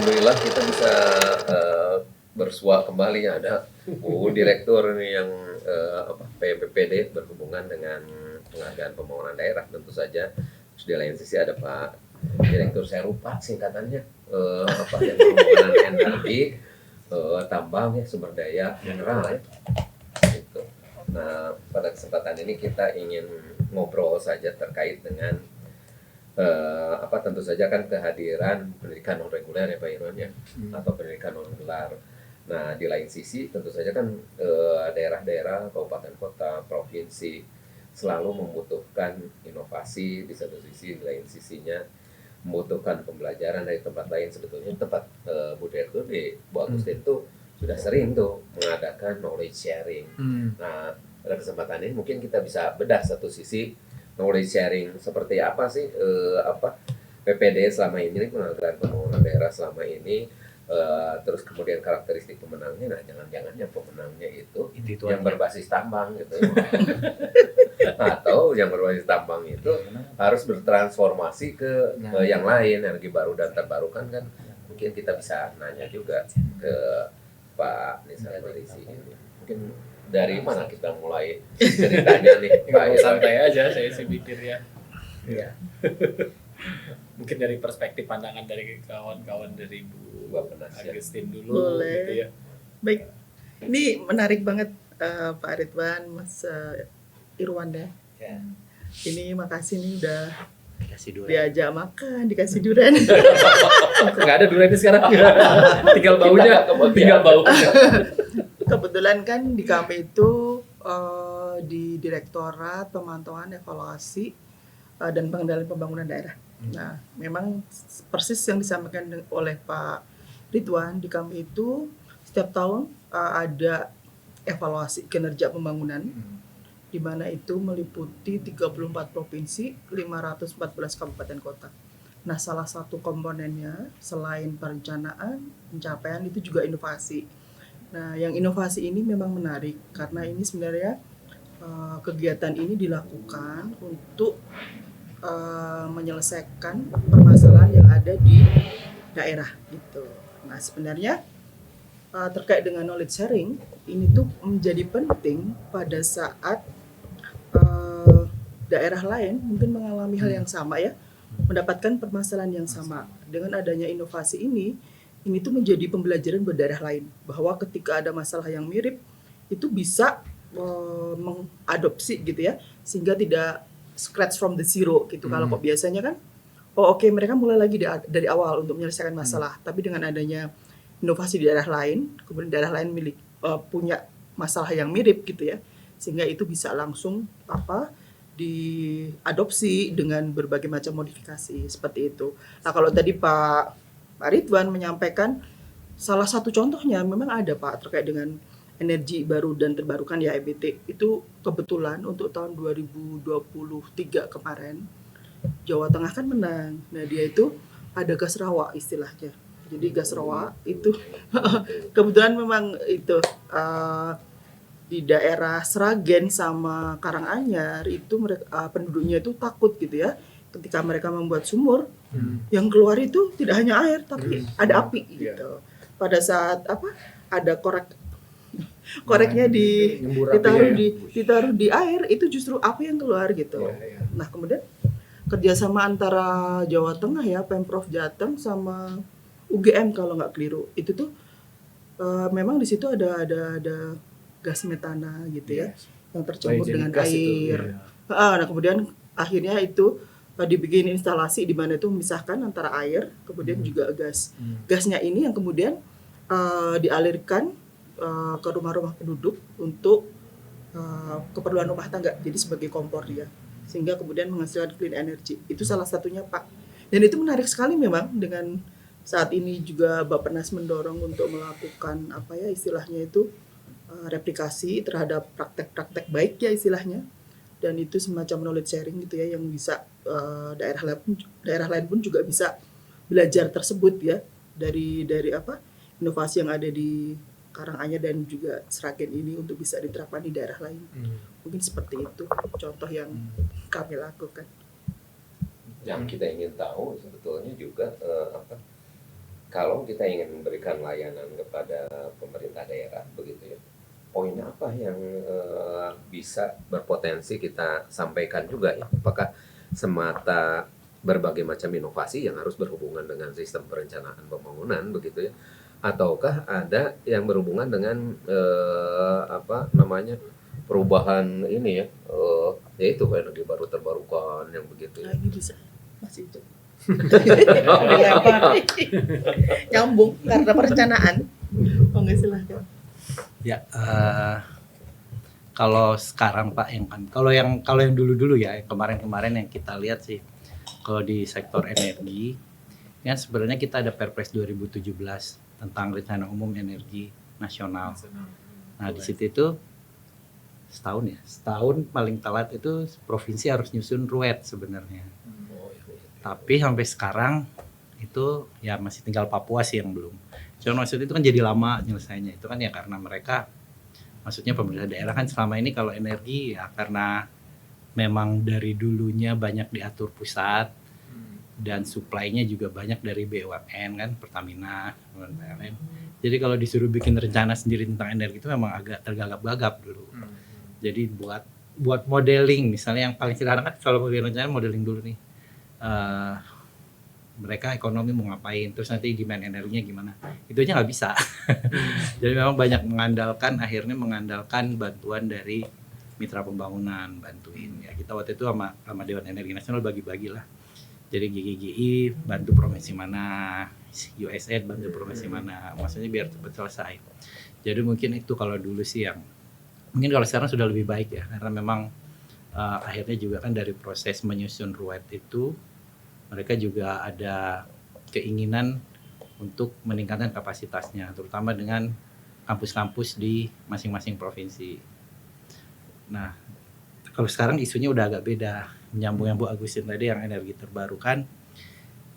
alhamdulillah kita bisa bersua kembali ada direktur nih yang PPPD berhubungan dengan pengadaan pembangunan daerah tentu saja. Terus di lain sisi ada Pak Direktur, saya lupa singkatannya yang pembangunan energi, tambang ya, sumber daya mineral ya. Gitu. Nah pada kesempatan ini kita ingin ngobrol saja terkait dengan tentu saja kan kehadiran pendidikan non reguler ya Pak Irwan ya, atau pendidikan non gelar. Nah di lain sisi tentu saja kan daerah-daerah, kabupaten kota, provinsi selalu membutuhkan inovasi di satu sisi, di lain sisinya membutuhkan pembelajaran dari tempat lain. Sebetulnya tempat Bu Direktur di Bu Agustin itu sudah sering tuh mengadakan knowledge sharing. Nah pada kesempatan ini mungkin kita bisa bedah satu sisi knowledge sharing seperti apa sih PPD selama ini, pengadaan pembangunan daerah selama ini, terus kemudian karakteristik pemenangnya. Nah jangan-jangan yang pemenangnya itu yang berbasis tambang gitu atau yang berbasis tambang itu harus bertransformasi ke yang lain, energi baru dan terbarukan kan. Mungkin kita bisa nanya juga ke Pak Nizar Marisi ini. Mungkin dari mana kita mulai ceritanya nih Pak? Santai aja saya sih pikir ya. Mungkin dari perspektif pandangan dari kawan-kawan dari Bu Agustin dulu. Boleh. Gitu ya. Baik, ini menarik banget Pak Ridwan, Mas Irwan ya. Ini makasih nih udah diajak makan, dikasih durian. Nggak ada duriannya sekarang. Tinggal baunya. Kebetulan kan di kami itu di Direktorat Pemantauan Evaluasi dan Pengendalian Pembangunan Daerah. Nah, memang persis yang disampaikan oleh Pak Ridwan, di kami itu setiap tahun ada evaluasi kinerja pembangunan, di mana itu meliputi 34 provinsi, 514 kabupaten kota. Nah, salah satu komponennya selain perencanaan, pencapaian itu juga inovasi. Nah, yang inovasi ini memang menarik karena ini sebenarnya kegiatan ini dilakukan untuk menyelesaikan permasalahan yang ada di daerah gitu. Nah, sebenarnya terkait dengan knowledge sharing ini tuh menjadi penting pada saat daerah lain mungkin mengalami hal yang sama ya, mendapatkan permasalahan yang sama. Dengan adanya inovasi ini tuh menjadi pembelajaran buat daerah lain bahwa ketika ada masalah yang mirip itu bisa mengadopsi gitu ya, sehingga tidak scratch from the zero gitu. Kalau kok biasanya kan mereka mulai lagi dari awal untuk menyelesaikan masalah, tapi dengan adanya inovasi di daerah lain, kemudian daerah lain punya masalah yang mirip gitu ya, sehingga itu bisa langsung diadopsi dengan berbagai macam modifikasi seperti itu. Nah, kalau tadi Pak Ridwan menyampaikan salah satu contohnya memang ada Pak terkait dengan energi baru dan terbarukan ya, EBT. Itu kebetulan untuk tahun 2023 kemarin Jawa Tengah kan menang. Nah, dia itu ada gas rawa istilahnya. Jadi gas rawa itu kebetulan memang itu di daerah Sragen sama Karanganyar itu mereka penduduknya itu takut gitu ya. Ketika mereka membuat sumur, yang keluar itu tidak hanya air tapi ada api gitu. Pada saat ada koreknya ditaruh di air, itu justru api yang keluar gitu. Nah, kemudian kerjasama antara Jawa Tengah ya, Pemprov Jateng sama UGM kalau nggak keliru, itu tuh memang di situ ada gas metana gitu ya, yang tercampur dengan air. Nah, kemudian akhirnya itu dibikin instalasi di mana itu memisahkan antara air, kemudian juga gas. Gasnya ini yang kemudian dialirkan ke rumah-rumah penduduk untuk keperluan rumah tangga, jadi sebagai kompor dia, sehingga kemudian menghasilkan clean energy. Itu salah satunya Pak. Dan itu menarik sekali memang, dengan saat ini juga Bappenas mendorong untuk melakukan istilahnya itu replikasi terhadap praktek-praktek baik ya istilahnya. Dan itu semacam knowledge sharing gitu ya, yang bisa daerah lain pun juga bisa belajar tersebut ya, dari inovasi yang ada di Karanganyar dan juga Sragen ini untuk bisa diterapkan di daerah lain. Mungkin seperti itu contoh yang kami lakukan. Yang kita ingin tahu sebetulnya juga kalau kita ingin memberikan layanan kepada pemerintah daerah begitu ya, poin apa yang bisa berpotensi kita sampaikan juga ya? Apakah semata berbagai macam inovasi yang harus berhubungan dengan sistem perencanaan pembangunan begitu ya? Ataukah ada yang berhubungan dengan apa namanya perubahan ini ya, yaitu energi baru terbarukan yang begitu ya? Ini bisa masih itu. Iya, Pak. Nyambung karena perencanaan. Oh nggak, silahkan. Ya, kalau sekarang Pak yang kan, kalau yang dulu ya, yang kemarin yang kita lihat sih, kalau di sektor energi, kan sebenarnya kita ada Perpres 2017 tentang Rencana Umum Energi Nasional. Nah di situ itu setahun paling telat itu provinsi harus nyusun RUET sebenarnya. Tapi sampai sekarang itu ya masih tinggal Papua sih yang belum. Cuma maksudnya itu kan jadi lama nyelesainya. Itu kan ya karena mereka, maksudnya pemerintah daerah kan selama ini kalau energi ya karena memang dari dulunya banyak diatur pusat dan suplainya juga banyak dari BUMN kan, Pertamina, PLN. Jadi kalau disuruh bikin rencana sendiri tentang energi itu memang agak tergagap-gagap dulu. Jadi buat modeling misalnya yang paling sederhana kan kalau bikin rencana modeling dulu nih. Mereka ekonomi mau ngapain, terus nanti demand energinya gimana, itu aja nggak bisa. Jadi memang banyak akhirnya mengandalkan bantuan dari mitra pembangunan, bantuin ya. Kita waktu itu sama Dewan Energi Nasional bagi-bagi lah. Jadi GGGI bantu provinsi mana, USAID bantu provinsi mana, maksudnya biar cepat selesai. Jadi mungkin itu kalau dulu sih yang mungkin kalau sekarang sudah lebih baik ya, karena memang akhirnya juga kan dari proses menyusun RUET itu mereka juga ada keinginan untuk meningkatkan kapasitasnya, terutama dengan kampus-kampus di masing-masing provinsi. Nah, kalau sekarang isunya udah agak beda, menyambung yang Bu Agustin tadi yang energi terbarukan.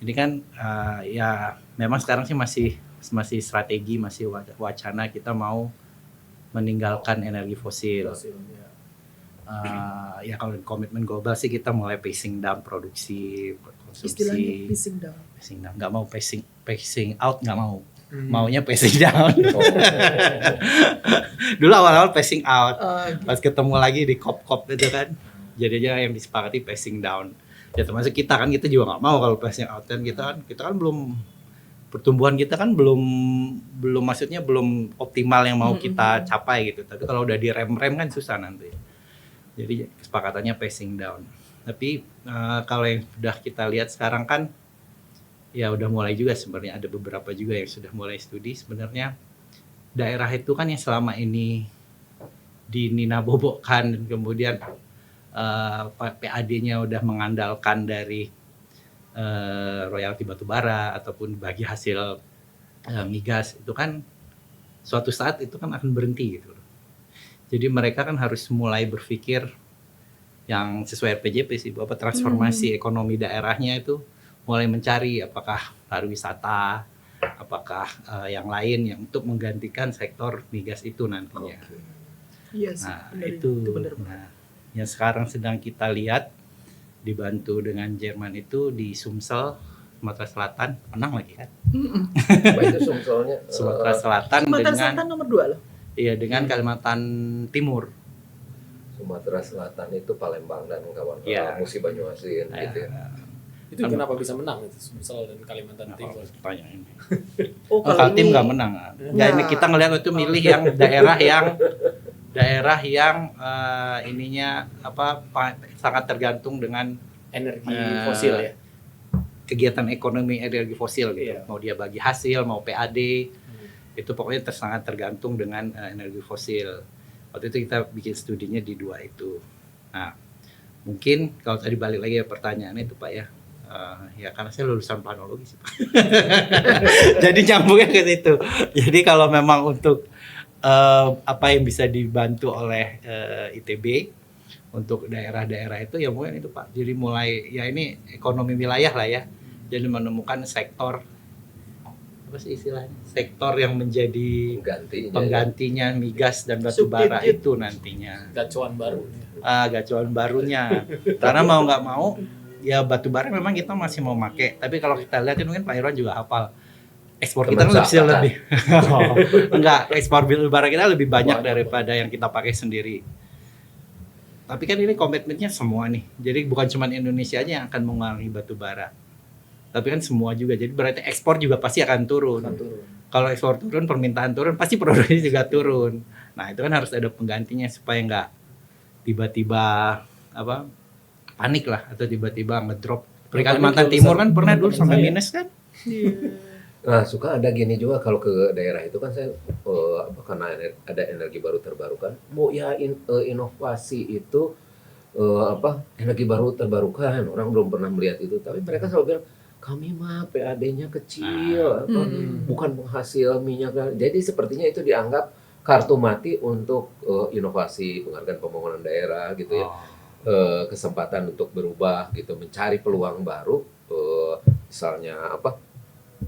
Ini kan ya memang sekarang sih masih strategi, masih wacana kita mau meninggalkan energi fosil. Ya kalau komitmen global sih kita mulai pacing down produksi, konsumsi. Istilahnya pacing down. Nggak mau pacing out, nggak mau. Maunya pacing down. Dulu awal-awal pacing out, pas ketemu lagi di COP itu kan, jadinya yang disepakati pacing down. Ya termasuk kita juga nggak mau kalau pacing out, kan kita kan belum, pertumbuhan kita kan belum maksudnya belum optimal yang mau kita capai gitu. Tapi kalau udah direm kan susah nanti. Jadi kesepakatannya pacing down. Tapi kalau yang sudah kita lihat sekarang kan ya udah mulai juga sebenarnya, ada beberapa juga yang sudah mulai studi sebenarnya daerah itu kan yang selama ini dinabobokkan dan kemudian PAD-nya udah mengandalkan dari royalti batubara ataupun bagi hasil migas, itu kan suatu saat itu kan akan berhenti gitu. Jadi mereka kan harus mulai berpikir yang sesuai RPJP sih, bahwa transformasi ekonomi daerahnya itu mulai mencari apakah pariwisata, apakah yang lain yang untuk menggantikan sektor migas itu nantinya. Iya sih, Nah benar, itu benar. nah, yang sekarang sedang kita lihat dibantu dengan Jerman itu di Sumsel, Sumatera Selatan, menang lagi kan? Apa itu Sumselnya? Sumatera Selatan Sumatera dengan Selatan nomor 2 loh. iya dengan Kalimantan Timur. Sumatera Selatan itu Palembang dan kawan-kawan, Iya. Musi Banyuasin gitu ya. Itu kenapa bisa menang itu Sumsel dan Kalimantan Timur? Tanya ini. Oh, Kaltim ini nggak menang. Nggak, ini kita ngelihat itu milih yang daerah yang ininya sangat tergantung dengan Energi fosil ya. kegiatan ekonomi energi fosil gitu. Iya. Mau dia bagi hasil, mau PAD, itu pokoknya sangat tergantung dengan energi fosil. Waktu itu kita bikin studinya di dua itu. Nah, mungkin kalau tadi balik lagi ya pertanyaannya itu Pak ya, ya karena saya lulusan planologi sih Pak. Jadi nyambungnya ke situ. Jadi kalau memang untuk apa yang bisa dibantu oleh ITB untuk daerah-daerah itu ya mungkin itu Pak. Jadi mulai ya ini ekonomi wilayah lah ya. Jadi menemukan sektor apa sih istilahnya? Sektor yang menjadi penggantinya migas dan batu bara itu nantinya. Gacuan baru. Gacuan barunya. Karena mau nggak mau ya batu bara memang kita masih mau pakai. Tapi kalau kita lihat mungkin Pak Irwan juga hafal. ekspor Teman kita bisa seangkatan. lebih enggak, ekspor bara kita lebih banyak daripada yang kita pakai sendiri. Tapi kan ini komitmennya semua nih. Jadi bukan cuma Indonesia aja yang akan mengurangi batu bara. Tapi kan semua juga. Jadi berarti ekspor juga pasti akan turun. Akan turun. Kalau ekspor turun, permintaan turun, pasti produksi juga turun. Nah, itu kan harus ada penggantinya supaya nggak tiba-tiba apa panik lah atau tiba-tiba ngedrop. Di Kalimantan Timur kan pernah dulu sampai minus kan? Iya. Nah, suka ada gini juga kalau ke daerah itu kan saya karena ada energi baru terbarukan, mau ya inovasi itu energi baru terbarukan, orang belum pernah melihat itu, tapi mereka selalu bilang kami mah PAD-nya kecil, bukan penghasil minyak. Jadi sepertinya itu dianggap kartu mati untuk inovasi penghargaan pembangunan daerah gitu ya. Kesempatan untuk berubah gitu, mencari peluang baru, misalnya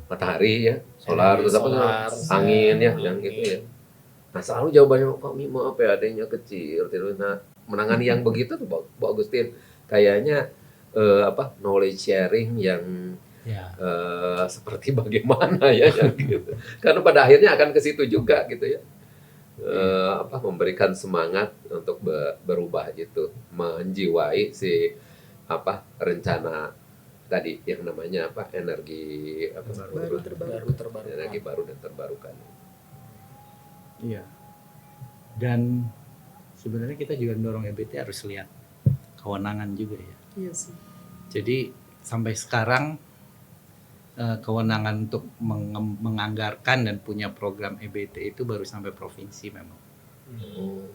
matahari ya, solar, terus angin ya, yang gitu ya. Nah selalu jawabannya kami mau PAD-nya kecil. Nah menangani yang begitu tuh Bu Agustin kayaknya knowledge sharing yang seperti bagaimana ya yang gitu. Karena pada akhirnya akan ke situ juga gitu ya. Memberikan semangat untuk berubah gitu, menjiwai si rencana tadi yang namanya energi Baru terbarukan. energi baru dan terbarukan. Iya. Dan sebenarnya kita juga mendorong EBT harus lihat kewenangan juga ya. Iya sih. Jadi sampai sekarang kewenangan untuk menganggarkan dan punya program EBT itu baru sampai provinsi memang.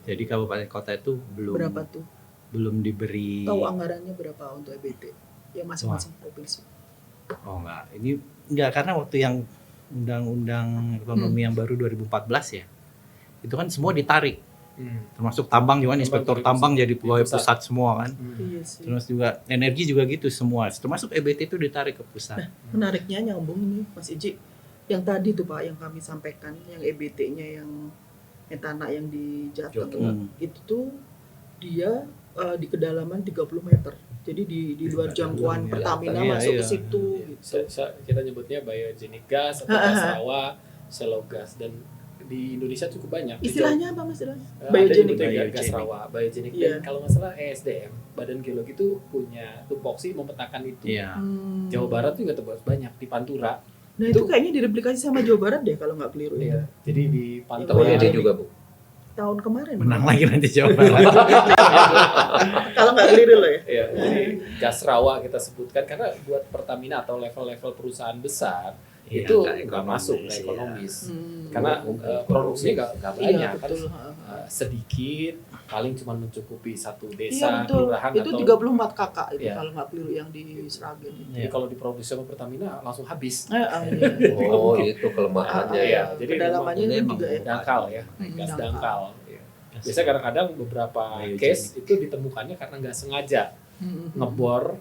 Jadi kabupaten kota itu Berapa tuh? belum diberi. Tahu anggarannya berapa untuk EBT? Ya masing-masing provinsi. Oh enggak karena waktu yang undang-undang ekonomi yang baru 2014 ya. Itu kan semua ditarik. Termasuk tambang juga, inspektor tambang jadi pegawai pusat semua kan. Iya sih. Terus juga energi juga gitu semua. Termasuk EBT itu ditarik ke pusat. Menariknya nyambung nih Mas Iji. Yang tadi tuh Pak yang kami sampaikan, yang EBT-nya yang tanah yang di Jateng itu tuh dia di kedalaman 30 meter. Jadi di luar jangkauan Pertamina masuk ke situ gitu. Kita nyebutnya biogenic gas atau gas rawa, shallow gas, dan di Indonesia cukup banyak. Istilahnya apa Mas? Biogenic Biogenic. gas rawa, biogenic. Iya. Dan kalau nggak salah ESDM, Badan Geologi itu punya tupoksi memetakan itu. Iya. Jawa Barat juga terbuat banyak di Pantura. Nah itu kayaknya direplikasi sama Jawa Barat deh kalau nggak keliru ya. Iya. Jadi di Tahun Pantura ini juga Bu. Tahun kemarin. Menang lagi nanti Jawa Barat. Kalau nggak keliru loh ya. Iya, jadi gas rawa kita sebutkan karena buat Pertamina atau level-level perusahaan besar Iya, itu nggak nggak masuk, ekonomis, nggak iya. ekonomis. Karena produksinya nggak Iya banyak kan, betul. sedikit, paling cuma mencukupi satu Iya desa, betul. kelurahan Itu atau 34 kakak itu Iya. kalau nggak keliru yang di Sragen itu. jadi kalau diproduksi sama Pertamina langsung habis. Iya. Oh itu kelemahannya ya. Iya, jadi kedalamannya memang- itu juga ya. dangkal ya, gas dangkal. dangkal. Iya. Biasanya kadang-kadang beberapa case itu ditemukannya karena nggak sengaja ngebor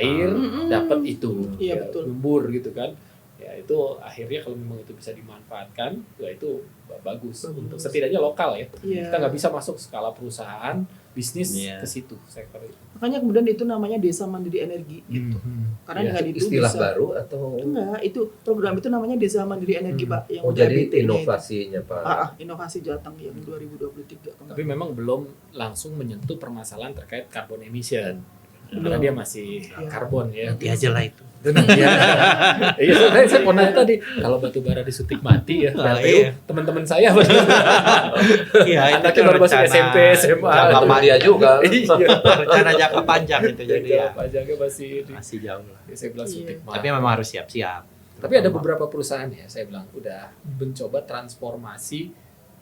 air dapat itu, Iya, ya, betul. nyembur gitu kan. Ya itu akhirnya kalau memang itu bisa dimanfaatkan, ya itu bagus untuk setidaknya lokal ya. Iya. Kita nggak bisa masuk skala perusahaan bisnis Iya. ke situ sektor itu. Makanya kemudian itu namanya Desa Mandiri Energi gitu. Karena Iya. dengan itu Istilah bisa baru atau enggak, itu program itu namanya Desa Mandiri Energi Pak yang oh udah jadi EBT-nya itu. inovasinya Pak. Inovasi Jateng yang 2023 kemarin. Tapi memang belum langsung menyentuh permasalahan terkait carbon emission. Karena dia masih karbon ya. Nanti aja lah itu. Iya, saya mau nanya tadi kalau batu bara disuntik mati ya, Ah, PLTU, iya. teman-teman saya Iya, itu anaknya kan baru masuk rencana SMP, SMA. jangka Sama panjang. dia juga. Iya. Rencana jangka panjang itu jadi ya Pajaknya masih masih jauh lah. saya bilang suntik mati. Tapi memang harus siap-siap. Tapi ada beberapa perusahaan ya, saya bilang udah mencoba transformasi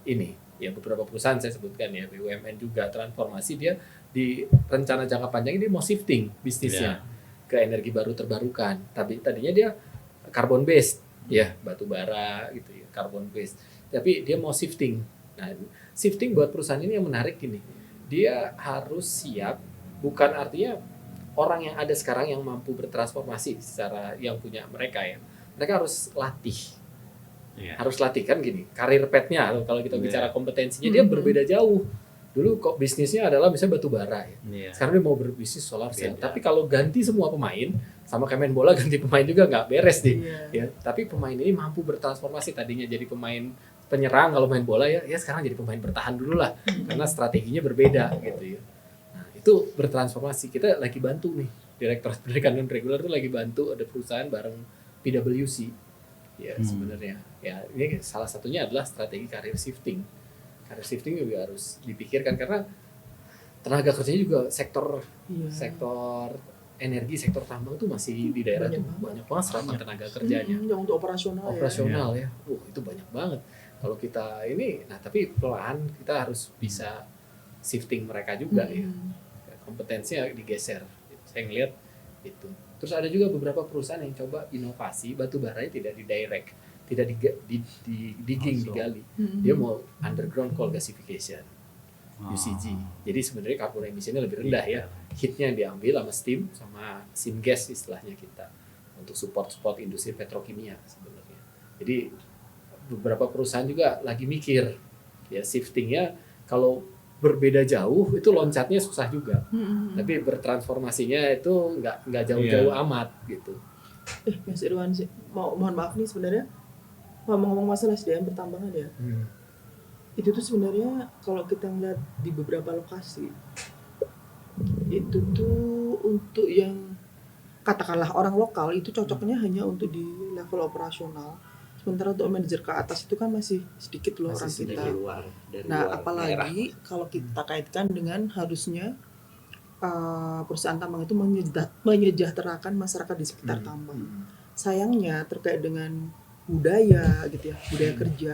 ini. Ya beberapa perusahaan saya sebutkan ya, BUMN juga transformasi dia di rencana jangka panjang ini mau shifting bisnisnya ke energi baru terbarukan. Tapi tadinya dia carbon based, ya batu bara gitu ya, carbon based. Tapi dia mau shifting. Nah, shifting buat perusahaan ini yang menarik gini. Dia harus siap, bukan artinya orang yang ada sekarang yang mampu bertransformasi secara yang punya mereka ya. Mereka harus latih. Iya. Harus latih kan gini. Karir path-nya kalau kita bicara kompetensinya dia berbeda jauh. Dulu kok bisnisnya adalah misalnya batu bara ya. Iya. Sekarang dia mau berbisnis solar cell. Beda. Tapi kalau ganti semua pemain, sama kayak main bola ganti pemain juga nggak beres nih. Iya. Ya, tapi pemain ini mampu bertransformasi, tadinya jadi pemain penyerang kalau main bola ya sekarang jadi pemain bertahan dulu lah karena strateginya berbeda gitu ya. Nah, itu bertransformasi. Kita lagi bantu nih, Direktorat Pendidikan Non Reguler tuh lagi bantu ada perusahaan bareng PwC. Ya, sebenarnya ya ini salah satunya adalah strategi career shifting. Career shifting juga harus dipikirkan karena tenaga kerjanya juga sektor Iya. energi, sektor tambang tuh masih di daerah Banyak tuh banget. banyak banget serapan tenaga kerjanya. Yang untuk operasional, Operasional ya. Itu banyak banget. Kalau kita ini, nah tapi pelan kita harus bisa shifting mereka juga ya. Kompetensinya digeser. Saya ngelihat itu. Terus ada juga beberapa perusahaan yang coba inovasi batu baranya tidak di direct, tidak di digging, digali. Dia mau underground coal gasification. UCG. Jadi sebenarnya karbon emisinya lebih rendah ya. Heatnya diambil sama steam sama syngas istilahnya kita untuk support industri petrokimia sebenarnya. Jadi beberapa perusahaan juga lagi mikir ya shiftingnya kalau berbeda jauh itu loncatnya susah juga. Tapi bertransformasinya itu nggak jauh-jauh amat gitu. Mas Irwan sih, mohon maaf nih sebenarnya ngomong-ngomong masalah SDM pertambangan ya. Itu tuh sebenarnya kalau kita ngeliat di beberapa lokasi itu tuh untuk yang katakanlah orang lokal itu cocoknya hanya untuk di level operasional. Sementara untuk manajer ke atas itu kan masih sedikit loh orang kita. Nah, apalagi kalau kita kaitkan dengan harusnya perusahaan tambang itu menyejahterakan masyarakat di sekitar tambang. Sayangnya terkait dengan budaya gitu ya, budaya kerja.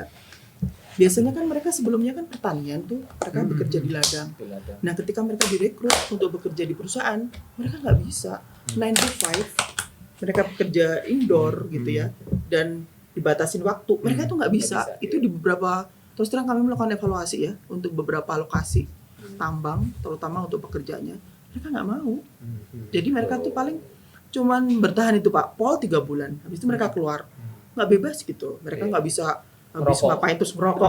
Biasanya kan mereka sebelumnya kan pertanian tuh, mereka bekerja di ladang. Nah, ketika mereka direkrut untuk bekerja di perusahaan, mereka nggak bisa 9 to 5. Mereka bekerja indoor gitu ya, dan dibatasin waktu. Mereka tuh nggak bisa. Itu di beberapa, terus terang kami melakukan evaluasi ya untuk beberapa lokasi tambang, terutama untuk pekerjanya. Mereka nggak mau. Jadi mereka tuh paling cuman bertahan itu Pak, pol 3 bulan. Habis itu mereka keluar. Nggak bebas gitu. Mereka nggak bisa habis ngapain terus merokok.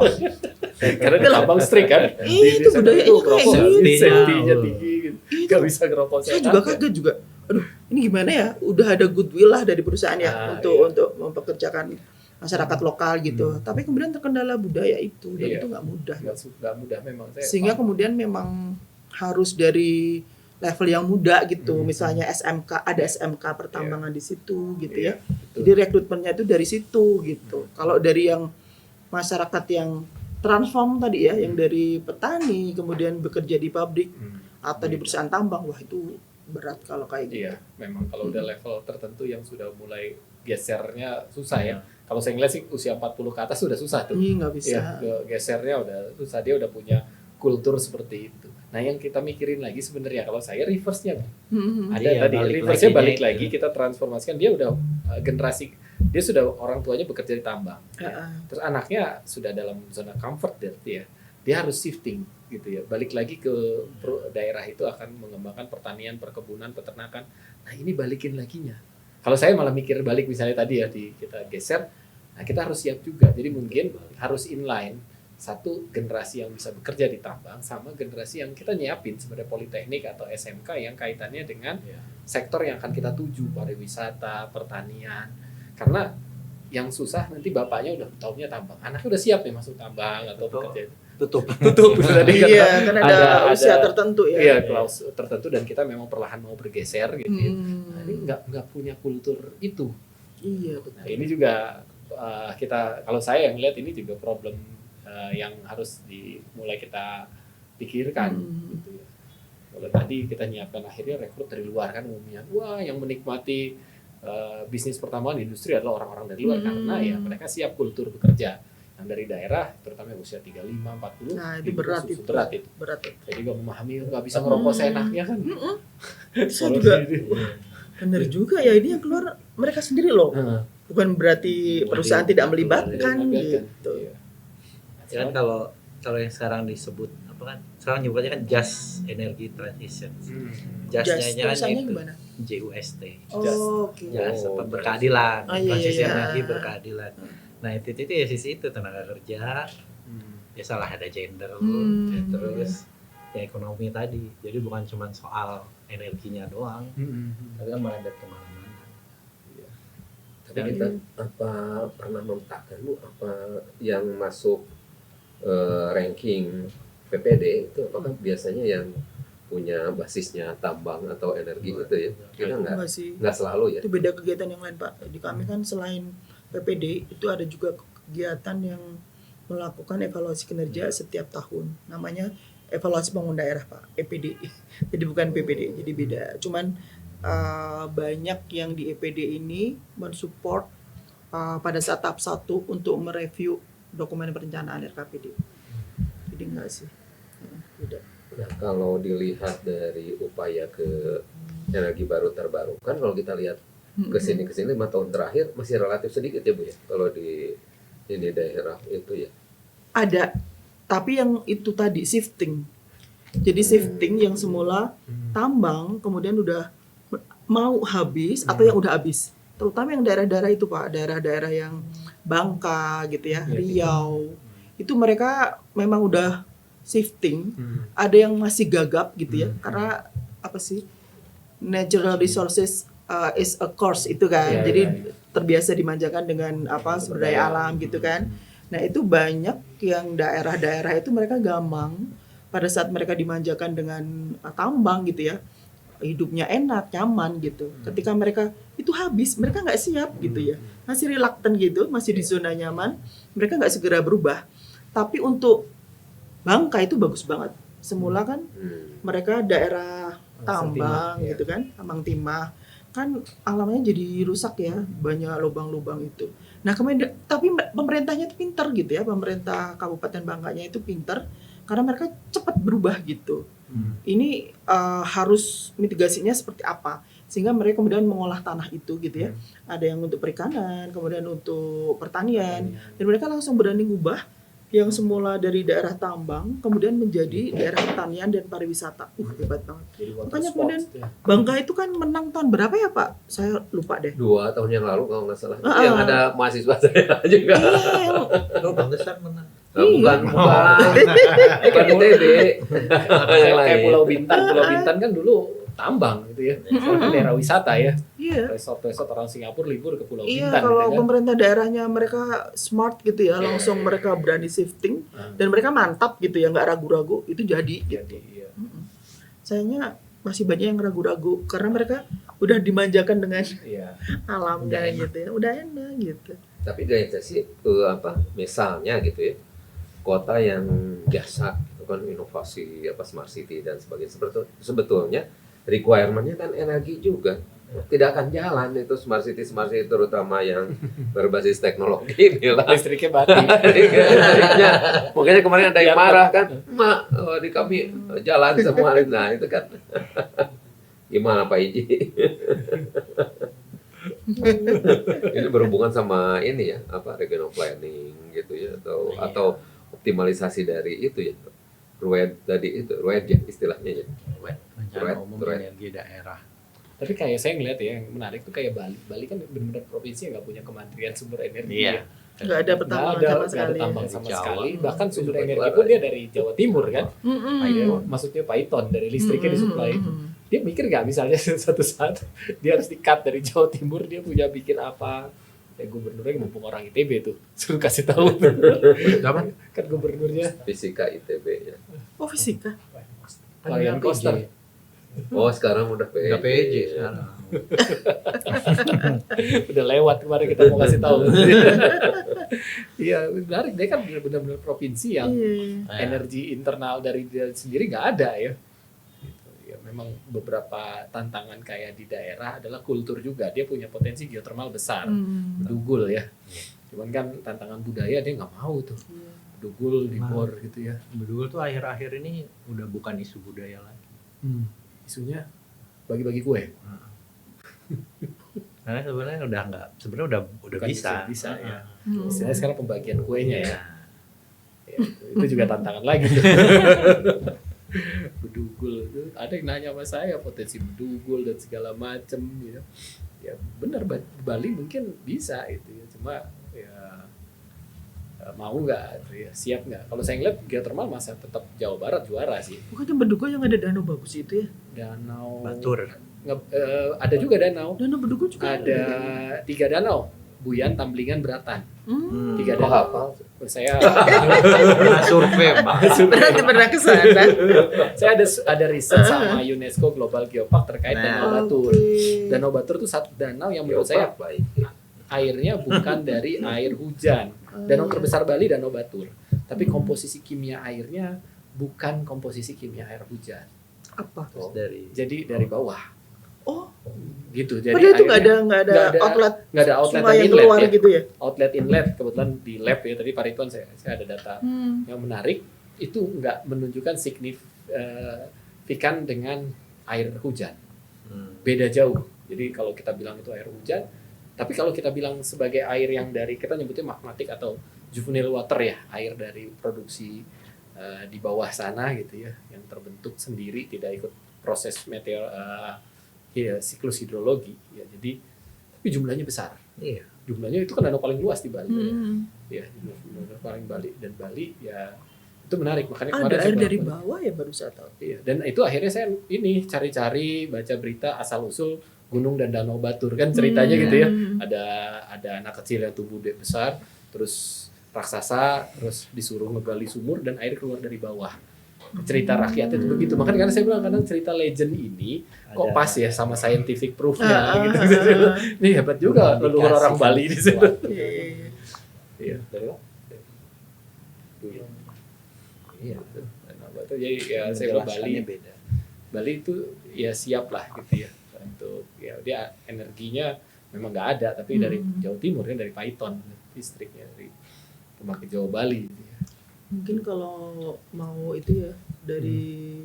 Karena dia tambang strict kan. Itu budaya itu kayak gitu. Safety-nya tinggi gitu. Gak bisa ngerokok. Saya juga kaget juga. Aduh, ini gimana ya? Udah ada goodwill lah dari perusahaan ya untuk mempekerjakan masyarakat lokal gitu. Tapi kemudian terkendala budaya itu dan itu nggak mudah. Nggak mudah memang. Sehingga kemudian memang harus dari level yang muda gitu. Misalnya SMK, ada SMK pertambangan di situ gitu ya. Jadi rekrutmennya itu dari situ gitu. Kalau dari yang masyarakat yang transform tadi ya, yang dari petani kemudian bekerja di pabrik atau di perusahaan tambang, wah itu berat kalau kayak gitu. Iya, memang kalau udah level tertentu yang sudah mulai gesernya susah ya. Kalau saya ngeliat sih usia 40 ke atas sudah susah tuh. Iya, nggak bisa. Ya, gesernya udah susah, dia udah punya kultur seperti itu. Nah, yang kita mikirin lagi sebenarnya kalau saya reverse-nya. Ada tadi reverse-nya balik lagi kita transformasikan, dia udah generasi, dia sudah orang tuanya bekerja di tambang. Ya. Terus anaknya sudah dalam zona comfort berarti ya. Dia harus shifting gitu ya. Balik lagi ke daerah itu akan mengembangkan pertanian, perkebunan, peternakan. Nah, ini balikin laginya. Kalau saya malah mikir balik misalnya tadi ya kita geser, nah kita harus siap juga. Jadi mungkin harus inline satu generasi yang bisa bekerja di tambang sama generasi yang kita nyiapin sebenarnya politeknik atau SMK yang kaitannya dengan sektor yang akan kita tuju, pariwisata, pertanian. Karena yang susah nanti bapaknya udah tahunnya tambang, anaknya udah siap nih masuk tambang atau bekerja. Tutup tadi Iya, kan ada usia tertentu ya. Iya, klaus tertentu dan kita memang perlahan mau bergeser gitu ya. Nah, ini nggak punya kultur itu. Iya, betul. Nah, ini juga kita, kalau saya yang lihat ini juga problem yang harus dimulai kita pikirkan gitu ya. Kalau tadi kita nyiapkan akhirnya rekrut dari luar kan umumnya. Wah, yang menikmati bisnis pertambangan industri adalah orang-orang dari luar karena ya mereka siap kultur bekerja. Yang dari daerah terutama yang usia 35, 40. Nah, itu berat itu. Berat itu. Saya juga memahami nggak bisa ngerokok seenaknya kan. Saya juga benar juga ya, ini yang keluar mereka sendiri loh. Bukan berarti perusahaan tidak melibatkan gitu. Ya kan kalau yang sekarang disebut apa kan? Sekarang nyebutnya kan just energy transition. Just-nya kan itu gimana? JUST. Oh, oke. Just berkeadilan, transisi iya. energi berkeadilan. Nah, itu ya sisi itu tenaga kerja. Ya salah ada gender ya, terus ya ekonomi tadi. Jadi bukan cuma soal energinya doang. Tapi kan melebar kemana-mana. Tapi kita apa pernah memetakan Bu apa yang masuk ranking PPD itu apakah biasanya yang punya basisnya tambang atau energi itu ya? Kita Enggak sih. nggak selalu ya. Itu beda kegiatan yang lain Pak. Di kami kan selain PPD itu ada juga kegiatan yang melakukan evaluasi kinerja setiap tahun. Namanya evaluasi pembangunan daerah Pak, EPD. Jadi bukan PPD, jadi beda. Cuman banyak yang di EPD ini mensupport pada saat tahap 1 untuk mereview dokumen perencanaan RKPD. Jadi enggak sih. Beda. Nah, kalau dilihat dari upaya ke energi baru terbarukan, kalau kita lihat ke sini 5 tahun terakhir masih relatif sedikit ya Bu ya, kalau di ini daerah itu ya. Ada, tapi yang itu tadi shifting. Jadi shifting yang semula tambang kemudian udah mau habis atau yang udah habis. Terutama yang daerah-daerah itu Pak, daerah-daerah yang Bangka gitu ya, Riau. Itu mereka memang udah shifting. Ada yang masih gagap gitu ya, karena apa sih? Natural resources is a course itu kan. Jadi terbiasa dimanjakan dengan apa sumber daya alam gitu kan. Nah, itu banyak yang daerah-daerah itu mereka gampang pada saat mereka dimanjakan dengan tambang gitu ya. Hidupnya enak, nyaman gitu. Ketika mereka itu habis, mereka nggak siap gitu ya. Masih reluctant gitu, masih di zona nyaman. Mereka nggak segera berubah. Tapi untuk Bangka itu bagus banget. Semula kan mereka daerah tambang gitu kan, tambang timah. Kan alamnya jadi rusak ya, banyak lubang-lubang itu. Nah, kemudian tapi pemerintahnya itu pintar gitu ya, pemerintah Kabupaten Bangkanya itu pintar karena mereka cepat berubah gitu. Ini harus mitigasinya seperti apa sehingga mereka kemudian mengolah tanah itu gitu ya. Ada yang untuk perikanan, kemudian untuk pertanian, dan mereka langsung berani ngubah yang semula dari daerah tambang kemudian menjadi daerah pertanian dan pariwisata. Hebat banget. Makanya kemudian Bangka itu kan menang tahun berapa ya Pak? Saya lupa deh. 2 tahun yang lalu kalau nggak salah. Itu yang ada mahasiswa saya juga. Lo Banggesan menang. Bukan ITB. Yang lain. Kayak Pulau Bintan kan dulu tambang gitu ya. Sekarang kan daerah wisata ya. Iya. Resort orang Singapura libur ke Pulau Iya, Bintan kalau gitu kan. pemerintah daerahnya mereka smart gitu ya, langsung mereka berani shifting dan mereka mantap gitu ya, nggak ragu-ragu itu jadi. Jadi iya. Sayangnya masih banyak yang ragu-ragu karena mereka udah dimanjakan dengan Iya. alamnya gitu ya, udah enak gitu. Tapi dari saya sih apa misalnya gitu ya, kota yang biasa itu kan inovasi apa smart city dan sebagainya, sebetulnya requirement-nya kan energi juga. Tidak akan jalan itu smart city terutama yang berbasis teknologi inilah. Listriknya mati. Listriknya. Makanya kemarin ada yang marah kan, "Mak, di kami jalan semua." Nah, itu kan gimana Pak Iji? Ini berhubungan sama ini ya, apa regional planning gitu ya, atau optimalisasi dari itu ya. RUED tadi itu, RUED ya istilahnya ya. Rencana umum energi daerah. Tapi kayak saya ngeliat ya, yang menarik tuh kayak Bali. Bali kan benar-benar provinsi yang nggak punya kementerian sumber energi. Iya. Ya. Nggak ada pertambangan sama Nggak ada sekali. tambang sama Jawa. sekali. Bahkan sumber Suplai energi keluar pun aja. dia dari Jawa Timur kan. Maksudnya Python dari listriknya disuplai. Dia mikir nggak misalnya suatu saat dia harus di-cut dari Jawa Timur, dia punya bikin apa? Ya gubernurnya mumpung orang ITB tuh, suruh kasih tahu. Apa? Kan gubernurnya Fisika ITB ya. Oh, fisika. Ryan Koster. Oh, sekarang udah PJ. Udah PJ sekarang. Udah lewat kemarin kita mau kasih tahu. Iya, menarik. Dia kan benar-benar provinsi yang Iya. energi internal dari dia sendiri nggak ada ya. Gitu. Ya memang beberapa tantangan kayak di daerah adalah kultur juga. Dia punya potensi geotermal besar, Bedugul ya. Cuman kan tantangan budaya dia nggak mau tuh. Bedugul di bor gitu ya. Bedugul tuh akhir-akhir ini udah bukan isu budaya lagi. Isunya bagi-bagi kue. Karena sebenarnya udah Bukan bisa. bisa ya. Hmm. Istilahnya sekarang pembagian kuenya ya. Ya, itu juga tantangan lagi. Bedugul itu ada yang nanya sama saya potensi bedugul dan segala macem gitu. Ya benar Bali mungkin bisa itu ya, cuma ya mau nggak ya, siap nggak. Kalau saya ngeliat geothermal masa tetap Jawa Barat juara sih. Bukannya Bedugul yang ada danau bagus itu ya? Danau Batur. ada juga danau. Danau Bedugul juga Ada 3 danau. Buyan, Tamblingan, Beratan. Hmm. 3 Oh, danau. hafal. Saya Pernah survei, Pak. Berarti pernah ke sana. saya ada riset sama UNESCO Global Geopark terkait Nah. Danau Batur. Oke. Danau Batur itu satu danau yang menurut saya Baik. airnya bukan dari air hujan. Danau terbesar Bali Danau Batur. Tapi komposisi kimia airnya bukan komposisi kimia air hujan. Apa? Oh. Jadi dari bawah. Oh, Gitu. Jadi padahal itu nggak airnya ada nggak ada outlet nggak ada outlet sungai dan yang inlet keluar ya. gitu ya? Outlet inlet kebetulan di lab ya. Tadi Pak Ridwan saya ada data yang menarik itu nggak menunjukkan signifikan dengan air hujan. Beda jauh. Jadi kalau kita bilang itu air hujan, tapi kalau kita bilang sebagai air yang dari kita nyebutnya magmatik atau juvenile water ya, air dari produksi di bawah sana gitu ya, yang terbentuk sendiri tidak ikut proses siklus hidrologi ya. Jadi tapi jumlahnya besar. Iya. Jumlahnya itu kan danau paling luas di Bali. Hmm. Ya, jumlah paling Bali dan Bali ya itu menarik makanya Ada kemarin air saya dari bilang, bawah ya baru saya tahu. iya. Dan itu akhirnya saya ini cari-cari baca berita asal usul gunung dan danau Batur kan ceritanya gitu ya. Ada anak kecil yang tumbuh besar, terus raksasa, terus disuruh ngegali sumur dan air keluar dari bawah. Cerita rakyatnya itu begitu. Makanya karena saya bilang kadang cerita legend ini kok pas ya sama scientific proof-nya gitu. Ini hebat juga leluhur orang Bali di situ. Iya. Iya. Dari mana? Iya. Danau Batur. Jadi ya saya bilang Menjelaskannya beda. Bali itu ya siap lah gitu ya untuk ya dia energinya memang nggak ada tapi dari Jawa Timur ya dari Paiton distriknya dari pemakai Jawa Bali gitu ya. Mungkin kalau mau itu ya dari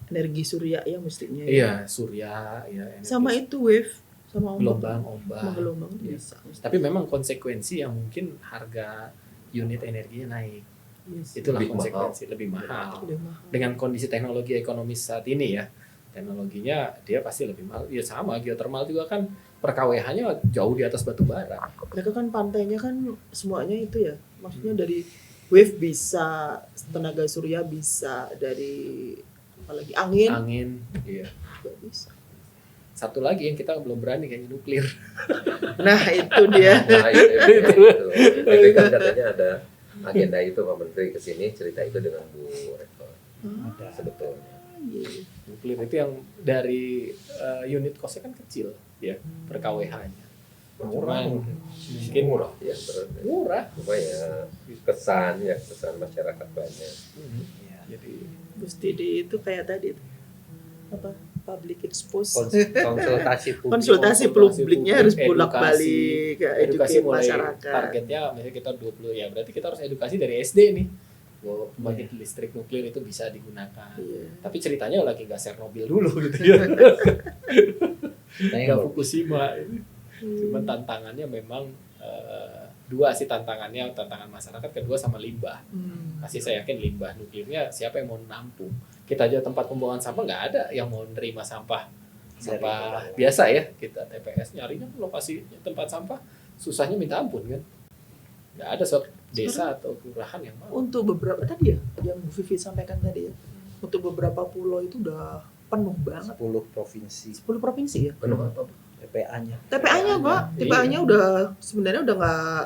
energi surya ya mestinya ya. Iya surya ya energi Sama itu wave sama gelombang Sama ombak. gelombang itu Iya. bisa. Tapi memang konsekuensi yang mungkin harga unit energinya naik. Yes. Itulah Lebih konsekuensi lebih mahal. Udah mahal. Dengan kondisi teknologi ekonomis saat ini ya, teknologinya dia pasti lebih mahal. Ya sama geothermal juga kan per KWH-nya jauh di atas batu bara. Mereka kan pantainya kan semuanya itu ya. Maksudnya dari wave bisa, tenaga surya bisa, dari apalagi angin Angin, iya. juga bisa. Satu lagi yang kita belum berani kayaknya nuklir. Nah itu dia. Nah, itu. Tapi kan katanya ada agenda itu Pak Menteri kesini cerita itu dengan Bu Rektor sebetulnya. Iya. Nuklir itu yang dari unit cost-nya kan kecil ya per KWH-nya. Cuman mungkin Murah ya murah. cuma ya kesan masyarakat banyak. Iya. Jadi Gusti di itu kayak tadi apa public expose Konsultasi publik. konsultasi publiknya harus publik, bolak-balik ke edukasi educate mulai masyarakat. targetnya misalnya kita 20 ya berarti kita harus edukasi dari SD nih bahwa pembangkit listrik nuklir itu bisa digunakan. Iya. Tapi ceritanya lagi nggak Chernobyl dulu gitu ya. Nggak Fukushima. Cuman tantangannya memang dua sih tantangannya, tantangan masyarakat, kedua sama limbah. Pasti saya yakin limbah nuklirnya siapa yang mau nampung. Kita aja tempat pembuangan sampah nggak ada yang mau nerima sampah biasa ya. Kita TPS nyarinya lokasi tempat sampah susahnya minta ampun kan. Nggak ada suatu desa atau kelurahan yang mau. Untuk beberapa tadi ya yang Bu Vivi sampaikan tadi ya. Untuk beberapa pulau itu udah penuh banget. 10 provinsi 10 provinsi ya. Penuh apa? TPA-nya. TPA-nya Pak, Iya. TPA-nya udah sebenarnya udah nggak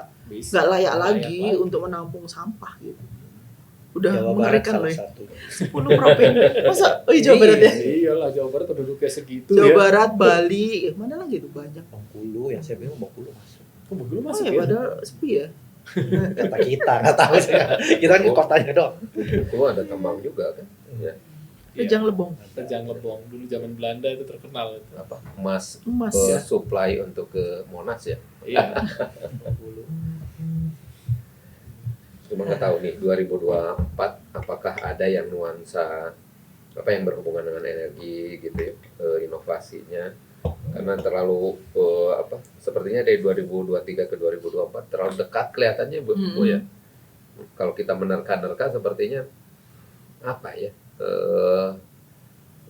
layak lagi lagi. untuk menampung sampah gitu. Udah Jawa Barat mengerikan salah loh ya. satu. 10 provinsi. Masa Jawa Barat ya? Iyalah Jawa Barat penduduknya segitu Jawa ya. Barat, Bali, mana lagi tuh banyak. Bengkulu yang saya bilang Bengkulu masuk. Kok Bengkulu Oh masuk ya, ya? padahal sepi ya. Kata kita nggak tahu saya. Kita kan ke kotanya doang. Itu ada tambang juga kan? Ya, Rejang Lebong. Rejang Lebong dulu zaman Belanda itu terkenal itu. apa? Emas Emas Iya. ya. supply untuk ke Monas ya. Iya. Bengkulu. Cuma nggak tahu nih 2024 apakah ada yang nuansa apa yang berhubungan dengan energi gitu ya, inovasinya karena terlalu apa sepertinya dari 2023 ke 2024 terlalu dekat kelihatannya Bu ya. Kalau kita menerka-nerka sepertinya apa ya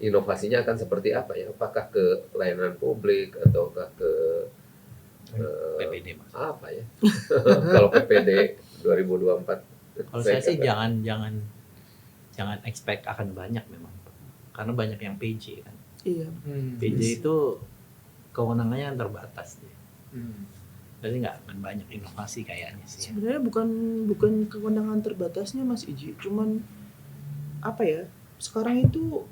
inovasinya akan seperti apa ya? Apakah ke layanan publik ataukah ke PPD mas. apa ya? Kalau PPD 2024 Kalau saya sih jangan expect akan banyak memang. Karena banyak yang PJ kan. Iya. PJ itu kewenangannya yang terbatas. Hmm. Berarti nggak akan banyak inovasi kayaknya sih. Ya. Sebenarnya bukan kewenangan terbatasnya Mas Iji, cuman apa ya? Sekarang itu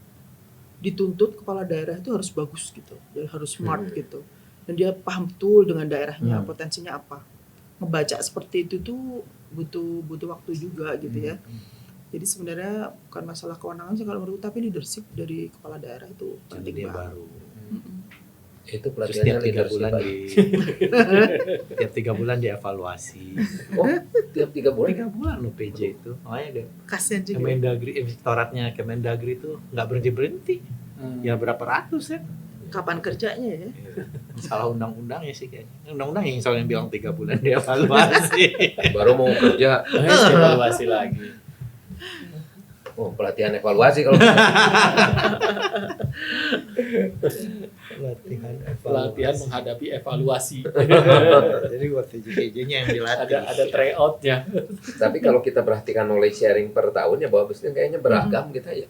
dituntut kepala daerah itu harus bagus gitu, dan harus smart gitu. Dan dia paham betul dengan daerahnya, potensinya apa. Ngebaca seperti itu tuh butuh waktu juga gitu ya. Jadi sebenarnya bukan masalah kewenangan sih kalau menurut, tapi leadership dari kepala daerah itu penting Dia banget. baru. Itu Terus pelatihannya tiap 3 leadership, bulan Pak. tiap 3 bulan dievaluasi. Oh, tiap 3 bulan. 3 bulan loh PJ itu. Makanya ada Kasian juga. Kemendagri, inspektoratnya Kemendagri itu nggak berhenti. Ya berapa ratus ya? Kapan kerjanya ya? Salah undang-undangnya sih kayaknya. Undang-undang yang soalnya bilang 3 bulan dievaluasi. Baru mau kerja. Evaluasi lagi. Oh, pelatihan evaluasi kalau Pelatihan menghadapi evaluasi. Jadi buat PJ-PJ-nya yang dilatih. ada tryout-nya. Tapi kalau kita perhatikan knowledge sharing per tahun ya bahwa Basden kayaknya beragam kita ya.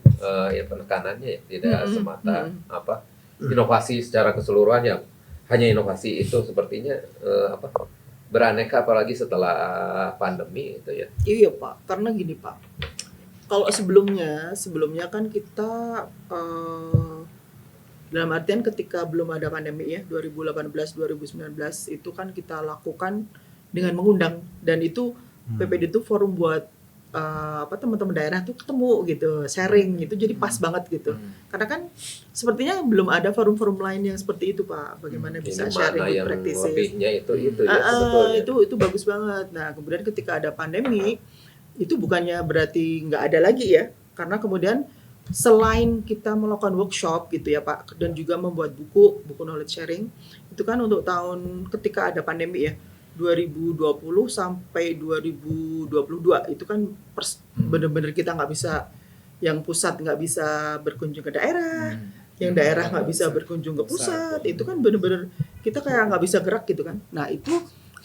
Ya penekanannya ya tidak semata apa inovasi secara keseluruhan yang hanya inovasi itu sepertinya beraneka apalagi setelah pandemi itu ya. Iya Pak, karena gini Pak. Kalau sebelumnya kan kita dalam artian ketika belum ada pandemi ya 2018 2019 itu kan kita lakukan dengan mengundang, dan itu PPD itu forum buat teman-teman daerah tuh ketemu gitu, sharing gitu, jadi pas banget gitu. Karena kan sepertinya belum ada forum-forum lain yang seperti itu Pak. Bagaimana bisa Ini sharing mana good yang practices. lebihnya itu ya sebetulnya. Itu bagus banget. Nah, kemudian ketika ada pandemi itu bukannya berarti nggak ada lagi ya, karena kemudian selain kita melakukan workshop gitu ya Pak, dan juga membuat buku knowledge sharing, itu kan untuk tahun ketika ada pandemi ya 2020 sampai 2022 itu kan bener-bener kita nggak bisa, yang pusat nggak bisa berkunjung ke daerah, yang daerah nggak bisa berkunjung ke pusat, itu kan bener-bener kita kayak nggak bisa gerak gitu kan. Nah itu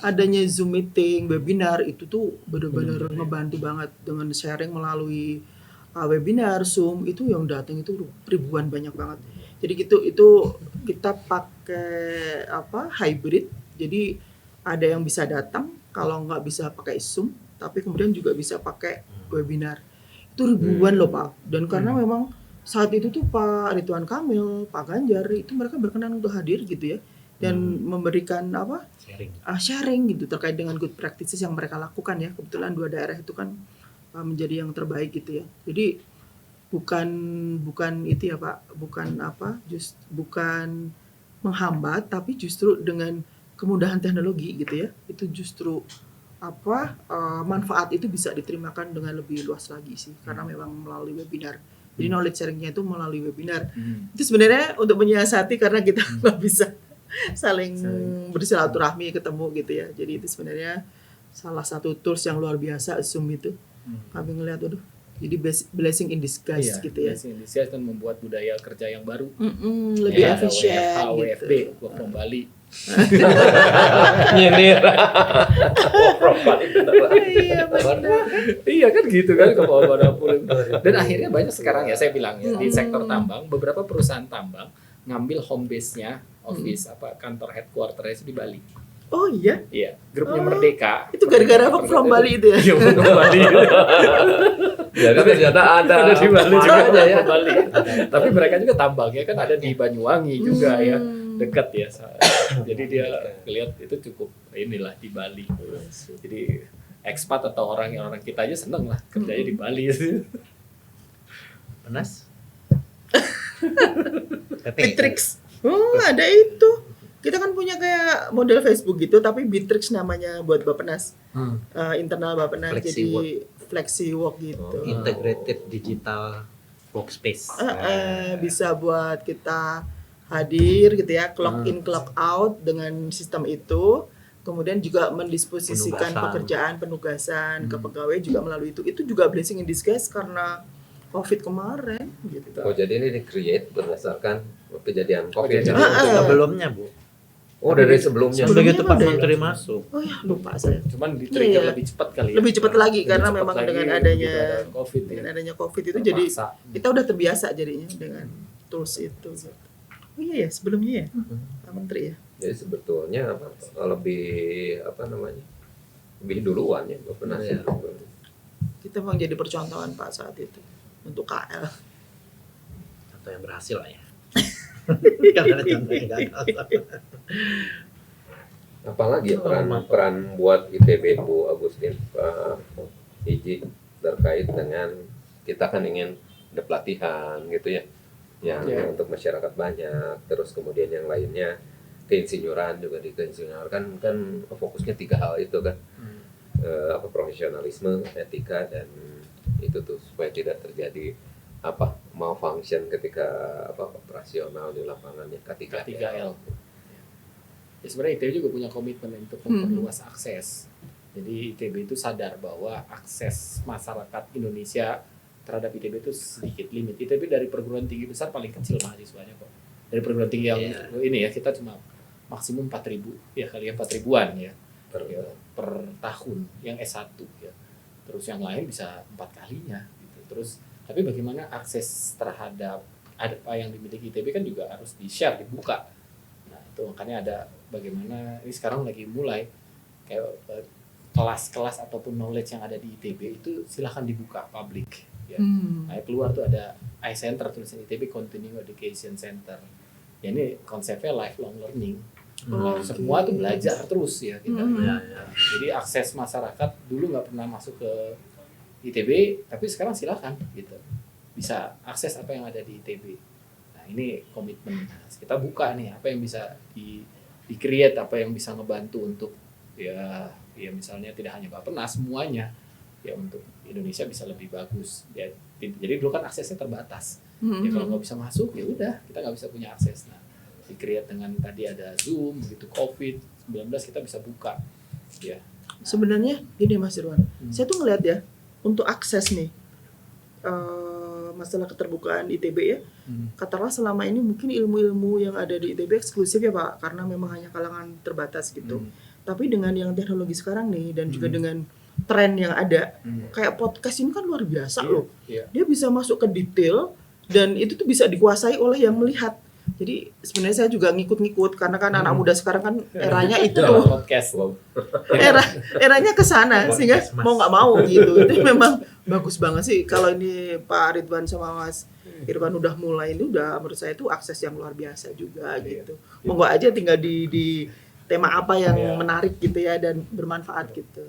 adanya Zoom meeting, webinar itu tuh bener-bener ngebantu banget dengan sharing melalui webinar, Zoom, itu yang datang itu ribuan banyak banget. Jadi gitu, itu kita pakai hybrid. Jadi ada yang bisa datang, kalau nggak bisa pakai Zoom, tapi kemudian juga bisa pakai webinar. Itu ribuan loh Pak. Dan karena memang saat itu tuh Pak Ridwan Kamil, Pak Ganjar itu mereka berkenan untuk hadir gitu ya, dan memberikan sharing gitu terkait dengan good practices yang mereka lakukan ya. Kebetulan 2 daerah itu kan menjadi yang terbaik gitu ya. Jadi bukan itu ya Pak, bukan menghambat, tapi justru dengan kemudahan teknologi gitu ya, itu justru manfaat itu bisa diterimakan dengan lebih luas lagi sih, karena memang melalui webinar. Jadi knowledge sharingnya itu melalui webinar. Itu sebenarnya untuk menyiasati karena kita nggak bisa saling bersilaturahmi ketemu gitu ya. Jadi itu sebenarnya salah satu tools yang luar biasa Zoom itu. Kami ngelihat jadi blessing in disguise gitu ya. Blessing in disguise dan membuat budaya kerja yang baru. Lebih efisien WFB, gitu. work from Bali. Nyindir. From Bali beneran. Iya benar. Iya kan gitu kan kebawa pulang. Dan akhirnya banyak sekarang ya saya bilang ya di sektor tambang, beberapa perusahaan tambang ngambil home base-nya, office kantor headquarter-nya itu di Bali. Oh iya? Iya, grupnya Merdeka. Itu gara-gara work from Bali itu ya? Iya, work from Bali. Ya kan ternyata ada Di Bali juga aja ya. Bali. Tapi mereka juga tambangnya kan ada di Banyuwangi juga ya, dekat ya. Jadi dia lihat itu cukup inilah di Bali. Jadi ekspat atau orang kita aja seneng lah kerjanya di Bali. Panas? Bitrix. Oh, ada itu. Kita kan punya kayak model Facebook gitu, tapi Bitrix namanya buat Bappenas. Internal Bappenas, jadi flexi work gitu. Integrated digital workspace. Bisa buat kita hadir gitu ya, clock in clock out dengan sistem itu. Kemudian juga mendisposisikan penugasan ke pegawai juga melalui itu. Itu juga blessing in disguise karena COVID kemarin gitu. Oh jadi ini di-create berdasarkan kejadian COVID. Sebelumnya Bu. Oh dari sebelumnya. Begitu Pak Menteri masuk. Oh ya lupa saya. Cuman di-trigger lebih cepat kali ya. Lebih cepat lagi karena cepat memang lagi dengan begitu adanya ada COVID ya. dengan adanya COVID itu jadi kita udah terbiasa jadinya dengan tools itu. Oh iya ya sebelumnya ya Pak Menteri ya. Jadi sebetulnya lebih lebih duluan ya Bapak Nasir. Kita memang jadi percontohan Pak saat itu untuk KL. Contoh yang berhasil lah ya. Karena contoh yang gagal. Apalagi peran buat ITB Bu Agustin, Pak Iji, terkait dengan kita kan ingin ada pelatihan gitu ya, yang untuk masyarakat banyak, terus kemudian yang lainnya keinsinyuran juga di keinsinyuran kan fokusnya 3 hal itu kan, profesionalisme, etika, dan itu tuh supaya tidak terjadi malfunction ketika operasional di lapangannya K3L. Ya sebenarnya ITB juga punya komitmen untuk memperluas akses. Jadi ITB itu sadar bahwa akses masyarakat Indonesia terhadap ITB itu sedikit limit. ITB dari perguruan tinggi besar paling kecil mahasiswanya kok. Dari perguruan tinggi yang ini ya kita cuma maksimum 4.000 ya kali ya 4.000-an ya per tahun yang S1 ya. Terus yang lain bisa 4 kalinya gitu. Terus tapi bagaimana akses terhadap apa yang dimiliki ITB kan juga harus di-share, dibuka. Nah, itu makanya ada bagaimana ini sekarang lagi mulai kayak kelas-kelas ataupun knowledge yang ada di ITB itu silahkan dibuka publik ya. Nah, keluar tuh ada iCenter tulisan ITB Continuing Education Center. Ya ini konsepnya lifelong learning. Nah, semua tuh belajar terus ya kita. Jadi akses masyarakat dulu nggak pernah masuk ke ITB, tapi sekarang silakan gitu. Bisa akses apa yang ada di ITB. Nah, ini komitmen. Nah, kita buka nih apa yang bisa di-create, apa yang bisa ngebantu untuk ya misalnya tidak hanya Bappenas, semuanya ya untuk Indonesia bisa lebih bagus. Ya, jadi dulu kan aksesnya terbatas. Ya kalau nggak bisa masuk ya udah kita nggak bisa punya akses. Nah, di-create dengan tadi ada Zoom, begitu COVID-19 kita bisa buka. Ya. Sebenarnya gini Mas Irwan, saya tuh ngeliat ya untuk akses nih masalah keterbukaan ITB ya. Katakanlah selama ini mungkin ilmu-ilmu yang ada di ITB eksklusif ya Pak, karena memang hanya kalangan terbatas gitu. Tapi dengan yang teknologi sekarang nih dan juga dengan tren yang ada, kayak podcast ini kan luar biasa loh. Dia bisa masuk ke detail dan itu tuh bisa dikuasai oleh yang melihat. Jadi sebenarnya saya juga ngikut-ngikut karena kan anak muda sekarang kan eranya itu podcast. eranya ke sana sehingga mau nggak mau gitu. Itu memang bagus banget sih kalau ini Pak Ridwan sama Mas Irwan udah mulai ini udah menurut saya itu akses yang luar biasa juga gitu. Monggo aja tinggal di tema apa yang menarik gitu ya dan bermanfaat gitu.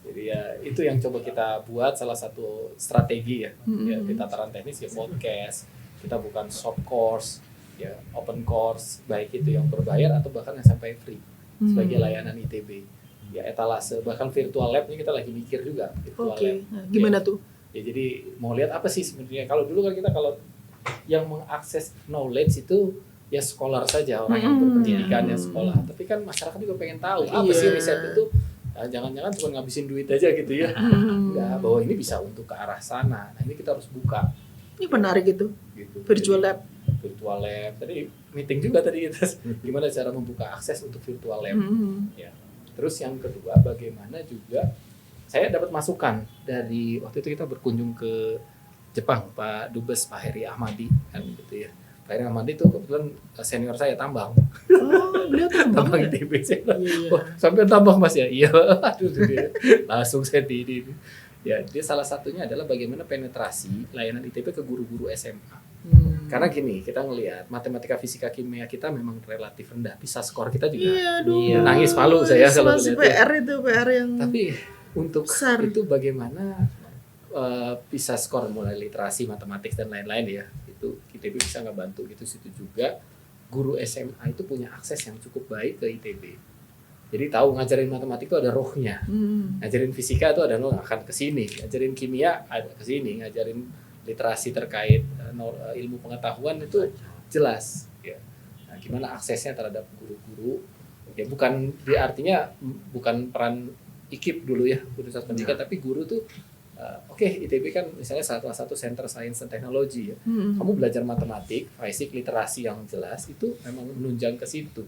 Jadi ya itu yang coba kita buat salah satu strategi ya, ya di tataran teknis ya podcast. Kita bukan soft course, ya open course, baik itu yang berbayar atau bahkan yang sampai free sebagai layanan ITB. Ya etalase, bahkan virtual lab ini kita lagi mikir juga virtual lab. Nah, gimana tuh? Ya jadi mau lihat apa sih sebenarnya? Kalau dulu kan kita kalau yang mengakses knowledge itu ya scholar saja, orang yang berpendidikan ya sekolah. Tapi kan masyarakat juga pengen tahu apa sih riset itu. Nah, jangan-jangan cuma ngabisin duit aja gitu ya. Enggak, bahwa ini bisa untuk ke arah sana. Nah ini kita harus buka. Ini menarik itu. Gitu. Virtual lab. Tadi meeting juga tadi kita gimana cara membuka akses untuk virtual lab. Ya. Terus yang kedua bagaimana juga saya dapat masukan dari waktu itu kita berkunjung ke Jepang Pak Dubes Pak Heri Ahmadi kan gitu ya. Pak Heri Ahmadi itu kebetulan senior saya tambang. Oh, beliau tambang ITB saya. Sampai tambang Mas ya. Iya. Aduh langsung saya di ya, dia salah satunya adalah bagaimana penetrasi layanan ITB ke guru-guru SMA. Karena gini, kita ngelihat matematika, fisika, kimia kita memang relatif rendah. PISA skor kita juga nangis palu saya kalau lihat. PR yang tapi untuk besar. Itu bagaimana PISA skor mulai literasi, matematik dan lain-lain ya. Itu ITB bisa ngebantu gitu. Situ juga guru SMA itu punya akses yang cukup baik ke ITB. Jadi tahu ngajarin matematik itu ada rohnya, ngajarin fisika itu ada akan ke sini, ngajarin kimia ada ke sini, ngajarin literasi terkait ilmu pengetahuan itu jelas. Ya. Nah, gimana aksesnya terhadap guru-guru? Ya bukan artinya bukan peran IKIP dulu ya, Universitas Pendidikan, tapi guru tuh oke, ITB kan misalnya salah satu center science and technology ya. Kamu belajar matematik, fisik, literasi yang jelas itu memang menunjang ke situ.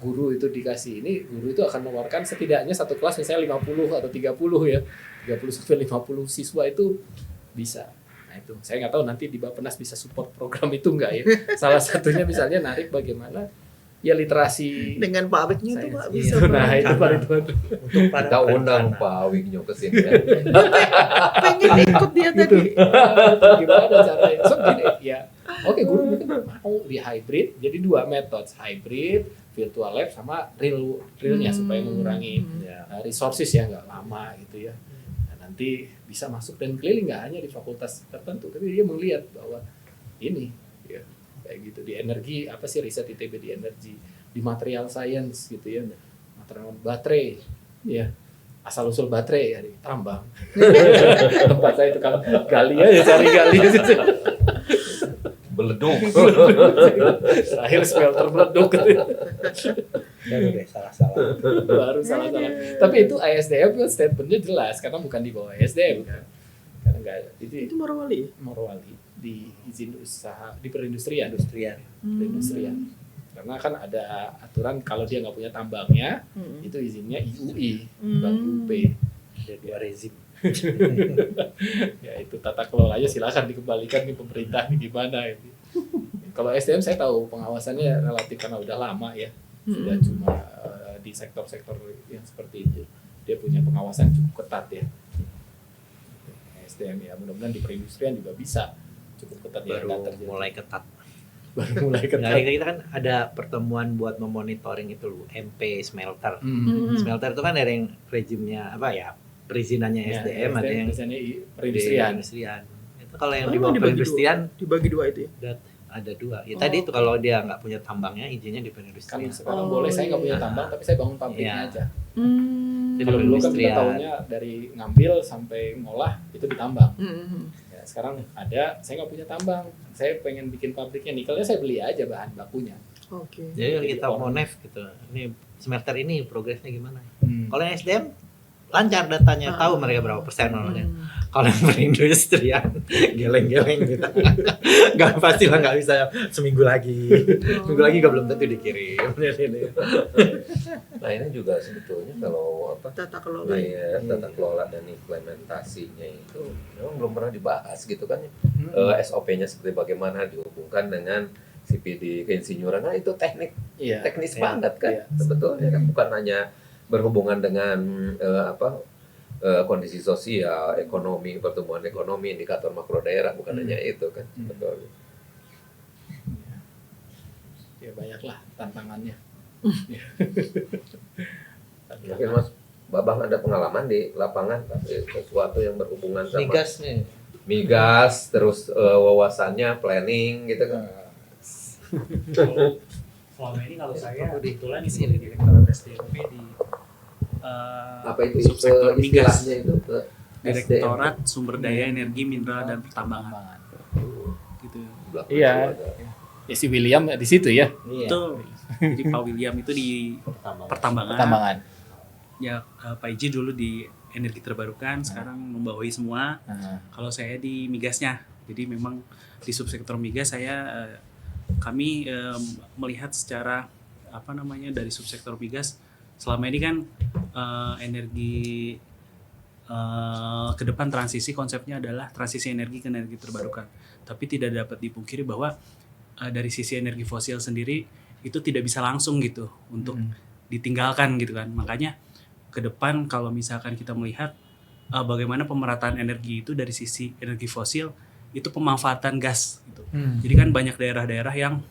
Guru itu dikasih ini, guru itu akan mengeluarkan setidaknya satu kelas misalnya 50 atau 30 ya. 30 sampai 50 siswa itu bisa. Nah itu, saya nggak tahu nanti di Bappenas bisa support program itu enggak ya. Salah satunya misalnya narik bagaimana ya literasi Dengan Pak Awiknya itu Pak bisa. itu. Nah, itu Pak Ridwan. Untuk para Kita undang perencana. Pak Awiknya ke sini ya. pengen ikut dia tadi. Gimana caranya? So gini ya. Oke, guru mungkin mau di hybrid, jadi 2 metode, hybrid, virtual lab sama realnya supaya mengurangi Ya. resources ya, nggak lama gitu ya. Nah, nanti bisa masuk dan keliling nggak hanya di fakultas tertentu, tapi dia melihat bahwa ini ya kayak gitu di energi, apa sih riset ITB di energi, di material science gitu ya, material baterai ya, asal usul baterai ya di tambang. Tempat saya tukang gali aja, cari gali aja. Beleduk. Terakhir smelter meleduk gitu. Baru deh salah-salah. Baru salah-salah. Tapi itu ISDM kan statementnya jelas karena bukan di bawah ISDM kan. Karena enggak Itu Morowali. Morowali di izin usaha di perindustrian. Industrian. Perindustrian. Karena kan ada aturan kalau dia nggak punya tambangnya Hmm. itu izinnya IUI Hmm. bagi UP. Ada 2 rezim. Ya itu tata kelolanya silakan dikembalikan nih pemerintah nih gimana ini. Kalau SDM saya tahu pengawasannya relatif karena udah lama ya. Sudah cuma di sektor-sektor yang seperti itu. Dia punya pengawasan cukup ketat ya. SDM ya, mudah-mudahan di perindustrian juga bisa cukup ketat ya. Baru nggak terjadi. mulai ketat. Baru mulai Nah, ketat. kita kan ada pertemuan buat memonitoring itu loh, MP smelter. Hmm. Smelter itu kan ada yang rejimnya apa ya, perizinannya Ya, SDM, ada yang biasanya di perindustrian. perindustrian. Itu kalau yang Oh, di bawah dibagi perindustrian Dibagi 2 itu ya. ada 2. Ya Oh. tadi itu kalau dia nggak punya tambangnya, izinnya di Kan perindustrian. sekarang Oh, boleh saya nggak punya iya. tambang tapi saya bangun pabriknya Iya. aja. Jadi Kalau dulu kan kita perindustrian. tahunya dari ngambil sampai ngolah itu ditambang. Hmm. Ya, sekarang ada, saya nggak punya tambang, saya pengen bikin pabriknya nikelnya saya beli aja bahan bakunya. Oke. Jadi kalau Jadi kita orang- mau nef gitu, ini smelter ini progresnya gimana? Hmm. Kalau yang SDM lancar datanya, Ah. tahu mereka berapa persen orangnya. Hmm. Kalau yang perindustrian geleng-geleng gitu, nggak pasti lah, nggak bisa seminggu lagi, seminggu lagi nggak belum tentu dikirim. Nah ini juga sebetulnya kalau apa Tata kelola. Ya. tata kelola dan implementasinya itu memang belum pernah dibahas gitu kan. Hmm. SOP-nya seperti bagaimana dihubungkan dengan CPD keinsinyuran, nah itu Iya. teknis Iya. banget kan Iya. sebetulnya kan, bukan hanya berhubungan dengan kondisi sosial, ekonomi, pertumbuhan ekonomi, indikator makro daerah, bukan hanya itu kan sebetulnya. Ya banyaklah tantangannya. Mungkin Mas Babang ada pengalaman di lapangan tapi sesuatu yang berhubungan sama Migas nih. migas, terus wawasannya planning gitu kan. Selama ini kalau saya kebetulan ini di Direktorat SDMP di Apa itu subsektor migas, istilahnya itu ke Direktorat Sumber Daya Energi Mineral dan Pertambangan gitu. belakang Iya. itu ada. Ya si William di situ ya. Iya. Itu jadi Pak William itu di pertambangan. Pertambangan. Ya Pak Iji dulu di energi terbarukan, sekarang membawahi semua. Kalau saya di migasnya. Jadi memang di subsektor migas kami melihat secara apa namanya dari subsektor migas selama ini kan energi ke depan transisi konsepnya adalah transisi energi ke energi terbarukan. Tapi tidak dapat dipungkiri bahwa dari sisi energi fosil sendiri itu tidak bisa langsung gitu untuk ditinggalkan gitu kan. Makanya ke depan kalau misalkan kita melihat bagaimana pemerataan energi itu dari sisi energi fosil itu pemanfaatan gas gitu. Jadi kan banyak daerah-daerah yang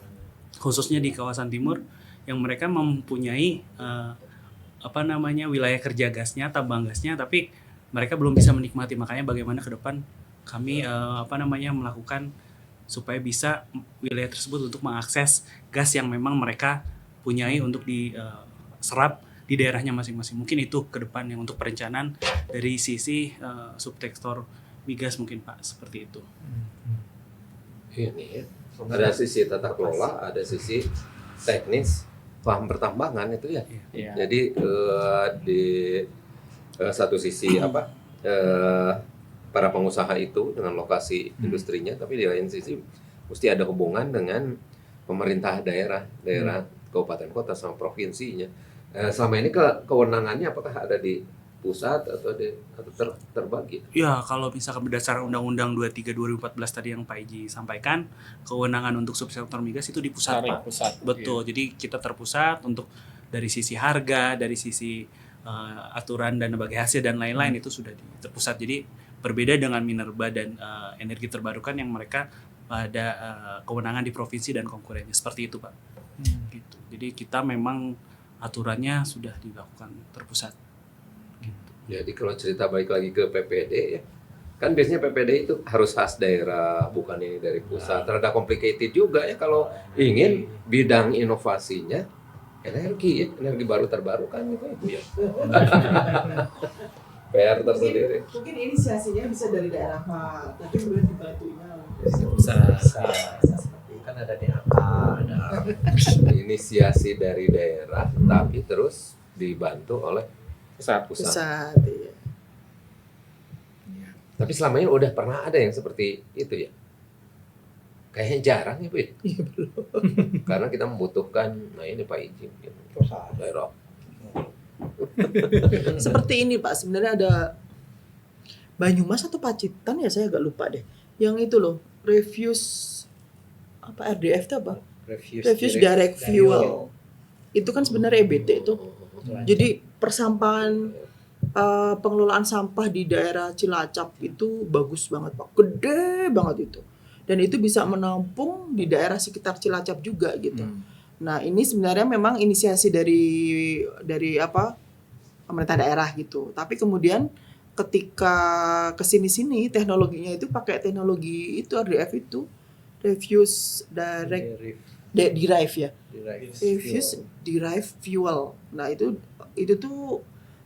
khususnya di kawasan timur yang mereka mempunyai wilayah kerja gasnya, tambang gasnya, tapi mereka belum bisa menikmati. Makanya bagaimana ke depan kami melakukan supaya bisa wilayah tersebut untuk mengakses gas yang memang mereka punyai untuk diserap di daerahnya masing-masing. Mungkin itu ke depan yang untuk perencanaan dari sisi subsektor migas mungkin Pak, seperti itu. Ini ada sisi tata kelola, ada sisi teknis paham pertambangan itu ya. Iya. Jadi di satu sisi para pengusaha itu dengan lokasi industrinya, tapi di lain sisi mesti ada hubungan dengan pemerintah daerah, kabupaten kota sama provinsinya. Selama ini kewenangannya apakah ada di pusat atau terbagi? Ya, kalau misalkan berdasarkan Undang-Undang 23 2014 tadi yang Pak Iji sampaikan, kewenangan untuk subsektor migas itu di pusat, Tarik Pak. pusat. Betul. Jadi kita terpusat untuk dari sisi harga, dari sisi aturan dan bagi hasil dan lain-lain itu sudah terpusat. Jadi berbeda dengan Minerba dan energi terbarukan yang mereka pada kewenangan di provinsi dan konkurennya. Seperti itu, Pak. Gitu. Jadi kita memang aturannya sudah dilakukan terpusat. Jadi kalau cerita balik lagi ke PPD ya, kan biasanya PPD itu harus khas daerah, bukan ini dari pusat. Rada complicated juga ya kalau ingin bidang inovasinya energi ya, energi baru terbarukan gitu ya. PR tersendiri. Mungkin inisiasinya bisa dari daerah Pak, tapi kemudian dibantunya Kan ada DAK, ada Inisiasi dari daerah, tapi terus dibantu oleh pusat. pusat. Iya. Tapi selama ini udah pernah ada yang seperti itu ya? Kayaknya jarang ya, Bu ya? Iya, belum. Karena kita membutuhkan, nah ini Pak Iji, perusahaan. daerah. Seperti ini Pak, sebenarnya ada Banyumas atau Pacitan ya, saya agak lupa deh. Yang itu loh, refuse apa RDF itu apa? Refuse direct fuel. Itu kan sebenarnya EBT itu. Jadi persampahan pengelolaan sampah di daerah Cilacap itu bagus banget Pak, gede banget itu. Dan itu bisa menampung di daerah sekitar Cilacap juga gitu. Nah ini sebenarnya memang inisiasi dari apa pemerintah daerah gitu. Tapi kemudian ketika kesini-sini teknologinya itu pakai teknologi itu RDF itu refuse direct derive ya. Refuse derived fuel. Nah itu tuh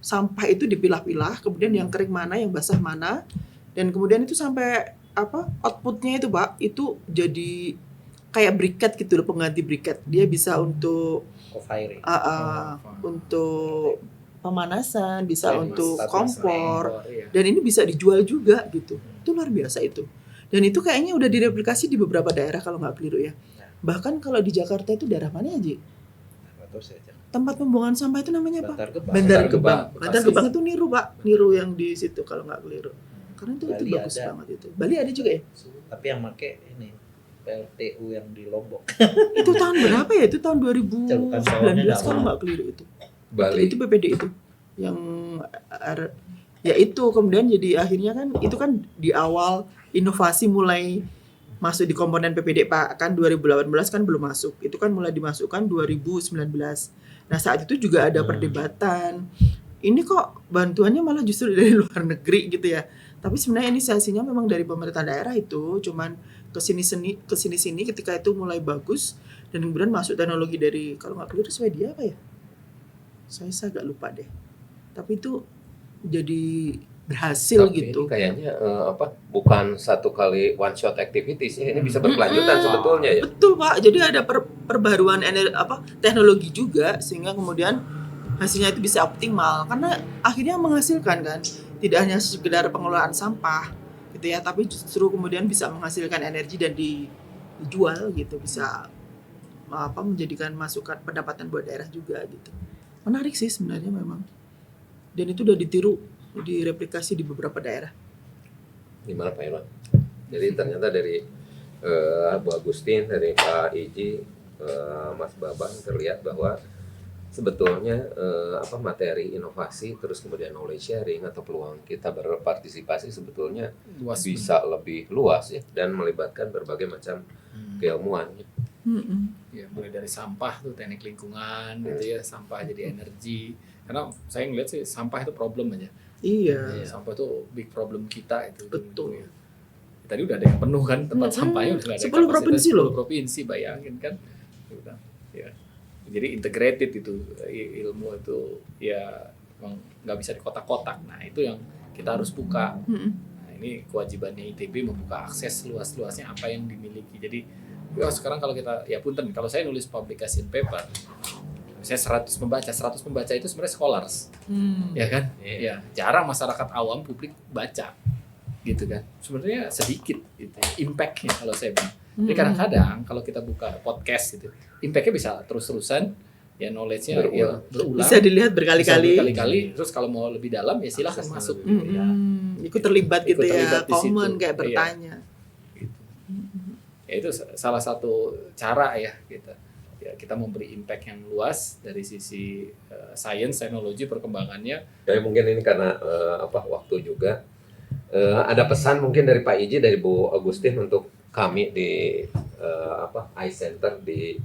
sampah itu dipilah-pilah, kemudian yang kering mana, yang basah mana, dan kemudian itu sampai apa outputnya itu Pak, itu jadi kayak briket gitu loh, pengganti briket. Dia bisa untuk untuk pemanasan, bisa untuk kompor, dan ini bisa dijual juga gitu. Itu luar biasa itu. Dan itu kayaknya udah direplikasi di beberapa daerah kalau nggak keliru ya. Bahkan kalau di Jakarta itu daerah mana ya Ji? Tempat pembuangan sampah itu namanya apa? Bantar Gebang. Bantar Gebang itu niru Pak, niru yang di situ kalau nggak keliru. Karena itu Bali bagus ada. banget itu. Bali ada juga ya? Tapi yang make ini PLTU yang di Lombok. Itu tahun berapa ya? Itu tahun 2019 kalau nggak keliru itu. Bali. Itu PPD itu yang ya itu kemudian jadi akhirnya kan itu kan di awal inovasi mulai masuk di komponen PPD Pak, kan 2018 kan belum masuk. Itu kan mulai dimasukkan 2019. Nah, saat itu juga ada perdebatan. Ini kok bantuannya malah justru dari luar negeri gitu ya. Tapi sebenarnya inisiasinya memang dari pemerintah daerah itu, cuman kesini-sini ketika itu mulai bagus dan kemudian masuk teknologi dari kalau nggak keliru Swedia apa ya? Saya agak lupa deh. Tapi itu jadi berhasil Tapi gitu. ini kayaknya bukan satu kali one shot activities ya. Ini bisa berkelanjutan sebetulnya ya. Betul Pak. Jadi ada perbaruan teknologi juga sehingga kemudian hasilnya itu bisa optimal karena akhirnya menghasilkan kan. Tidak hanya sekedar pengelolaan sampah gitu ya, tapi justru kemudian bisa menghasilkan energi dan dijual gitu, bisa menjadikan masukan pendapatan buat daerah juga gitu. Menarik sih sebenarnya memang. Dan itu udah ditiru, direplikasi di beberapa daerah. Gimana Pak Irwan? Jadi ternyata dari Bu Agustin, dari Pak Iji, Mas Babang terlihat bahwa sebetulnya materi inovasi terus kemudian knowledge sharing atau peluang kita berpartisipasi sebetulnya Luas bisa lebih luas ya dan melibatkan berbagai macam keilmuan. Ya, mulai dari sampah tuh teknik lingkungan gitu ya, sampah jadi energi. Karena saya ngeliat sih sampah itu problem aja. Iya. Sampah itu big problem kita itu. Betul. Ya. Tadi udah ada yang penuh kan tempat sampahnya udah ada 10 provinsi loh. 10 provinsi bayangin kan. Udah, ya. Jadi integrated itu ilmu itu ya memang nggak bisa dikotak-kotak. Nah itu yang kita harus buka. Nah ini kewajibannya ITB membuka akses luas-luasnya apa yang dimiliki. Jadi sekarang kalau kita ya punten kalau saya nulis publication paper, saya 100 pembaca itu sebenarnya scholars, ya kan? Ya jarang masyarakat awam publik baca, gitu kan? Sebenarnya sedikit gitu, impact-nya kalau saya bilang. Jadi kadang-kadang kalau kita buka podcast gitu, impact-nya bisa terus-terusan ya knowledge-nya Berulang. ya berulang. Bisa dilihat berkali-kali. Bisa berkali-kali. Terus kalau mau lebih dalam ya silahkan Akses masuk. lebih. Ya. Ikut terlibat Ikut gitu terlibat ya, di situ. komen kayak Iya. bertanya. Ya itu salah satu cara ya kita memberi impact yang luas dari sisi science, teknologi, perkembangannya. Tapi mungkin ini karena waktu juga. Ada pesan mungkin dari Pak Iji, dari Bu Agustin untuk kami di iCenter di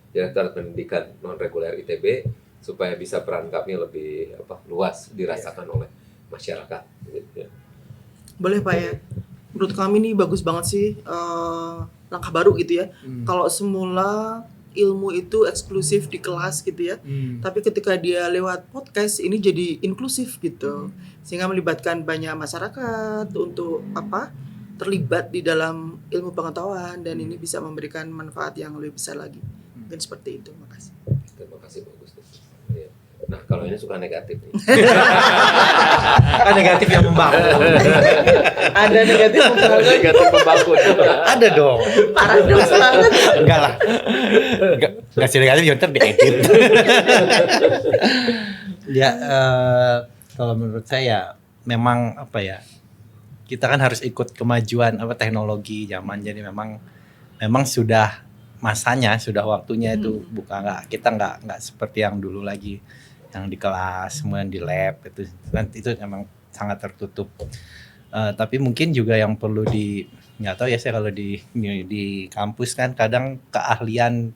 Direktorat Pendidikan Non Reguler ITB supaya bisa peran kami lebih luas dirasakan oleh masyarakat. Gitu ya. Boleh Pak ya. Menurut kami nih bagus banget sih langkah baru gitu ya. Kalau semula ilmu itu eksklusif di kelas gitu ya. Tapi ketika dia lewat podcast ini jadi inklusif gitu. Sehingga melibatkan banyak masyarakat untuk terlibat di dalam ilmu pengetahuan dan ini bisa memberikan manfaat yang lebih besar lagi. Mungkin seperti itu. Makasih. Terima kasih Bu Agustin. Iya. Nah kalau ini suka negatif nih. Kan negatif yang membangun. Ada negatif Negatif membangun. Ada dong. paradoks banget. Enggak lah. Enggak sih negatif, ntar diedit. Ya, kalau menurut saya memang kita kan harus ikut kemajuan teknologi zaman, jadi memang sudah masanya, sudah waktunya itu kita nggak seperti yang dulu lagi, yang di kelas, kemudian di lab itu memang sangat tertutup. Tapi mungkin juga yang perlu nggak tahu ya, saya kalau di kampus kan kadang keahlian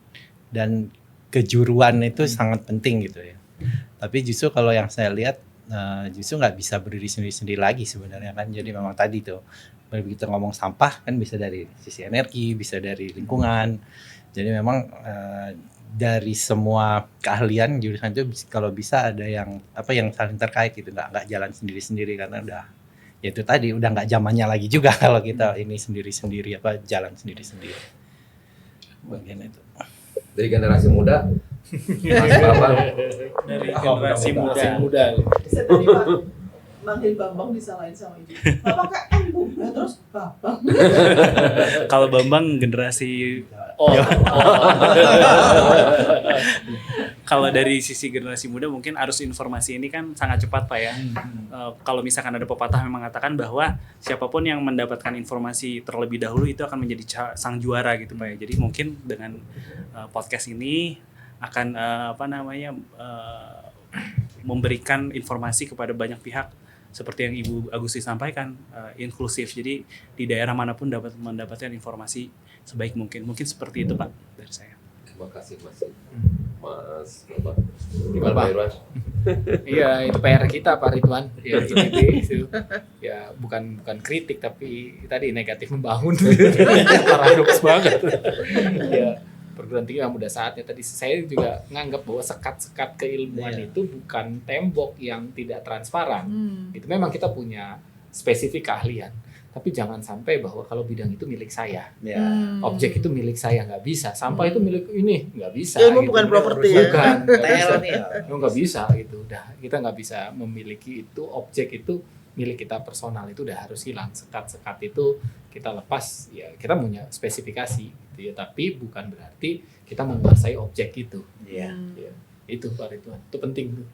dan kejuruan itu sangat penting gitu ya. Tapi justru kalau yang saya lihat justru nggak bisa berdiri sendiri lagi sebenarnya kan. Jadi memang tadi tuh begitu ngomong sampah kan bisa dari sisi energi, bisa dari lingkungan. Jadi memang dari semua keahlian jurusan itu kalau bisa ada yang saling terkait gitu, nggak jalan sendiri karena ya itu tadi udah nggak zamannya lagi juga kalau kita ini sendiri jalan sendiri bagian itu. Dari generasi muda, Mas Bambang. Dari generasi muda. Bisa tadi Pak manggil Bambang disalahin sama Ibu. Bapak kayak Bu, terus Bambang. Kalau Bambang generasi Kalau dari sisi generasi muda mungkin arus informasi ini kan sangat cepat Pak ya. Kalau misalkan ada pepatah yang mengatakan bahwa siapapun yang mendapatkan informasi terlebih dahulu itu akan menjadi sang juara gitu Pak ya. Jadi mungkin dengan podcast ini akan memberikan informasi kepada banyak pihak seperti yang Ibu Agusti sampaikan, inklusif. Jadi di daerah manapun dapat mendapatkan informasi sebaik mungkin. Mungkin seperti itu Pak dari saya. Terima kasih Mas Gimana Pak? Pak Irwan? Iya, itu PR kita Pak Ridwan. Ya ITB itu ya bukan kritik tapi tadi negatif membangun. Paradoks banget. Ya, perguruan tinggi yang udah saatnya. Tadi saya juga nganggap bahwa sekat-sekat keilmuan itu bukan tembok yang tidak transparan. Itu memang kita punya spesifik keahlian. Tapi jangan sampai bahwa kalau bidang itu milik saya, objek itu milik saya, nggak bisa. Sampah itu milik ini, nggak bisa. Ilmu bukan properti ya. Bukan, Tel bisa gitu. Udah kita nggak bisa memiliki itu, objek itu milik kita personal itu udah harus hilang. Sekat-sekat itu kita lepas, ya kita punya spesifikasi, gitu ya. Tapi bukan berarti kita menguasai objek itu. Iya. Ya. Itu Pak Ridwan, itu penting tuh.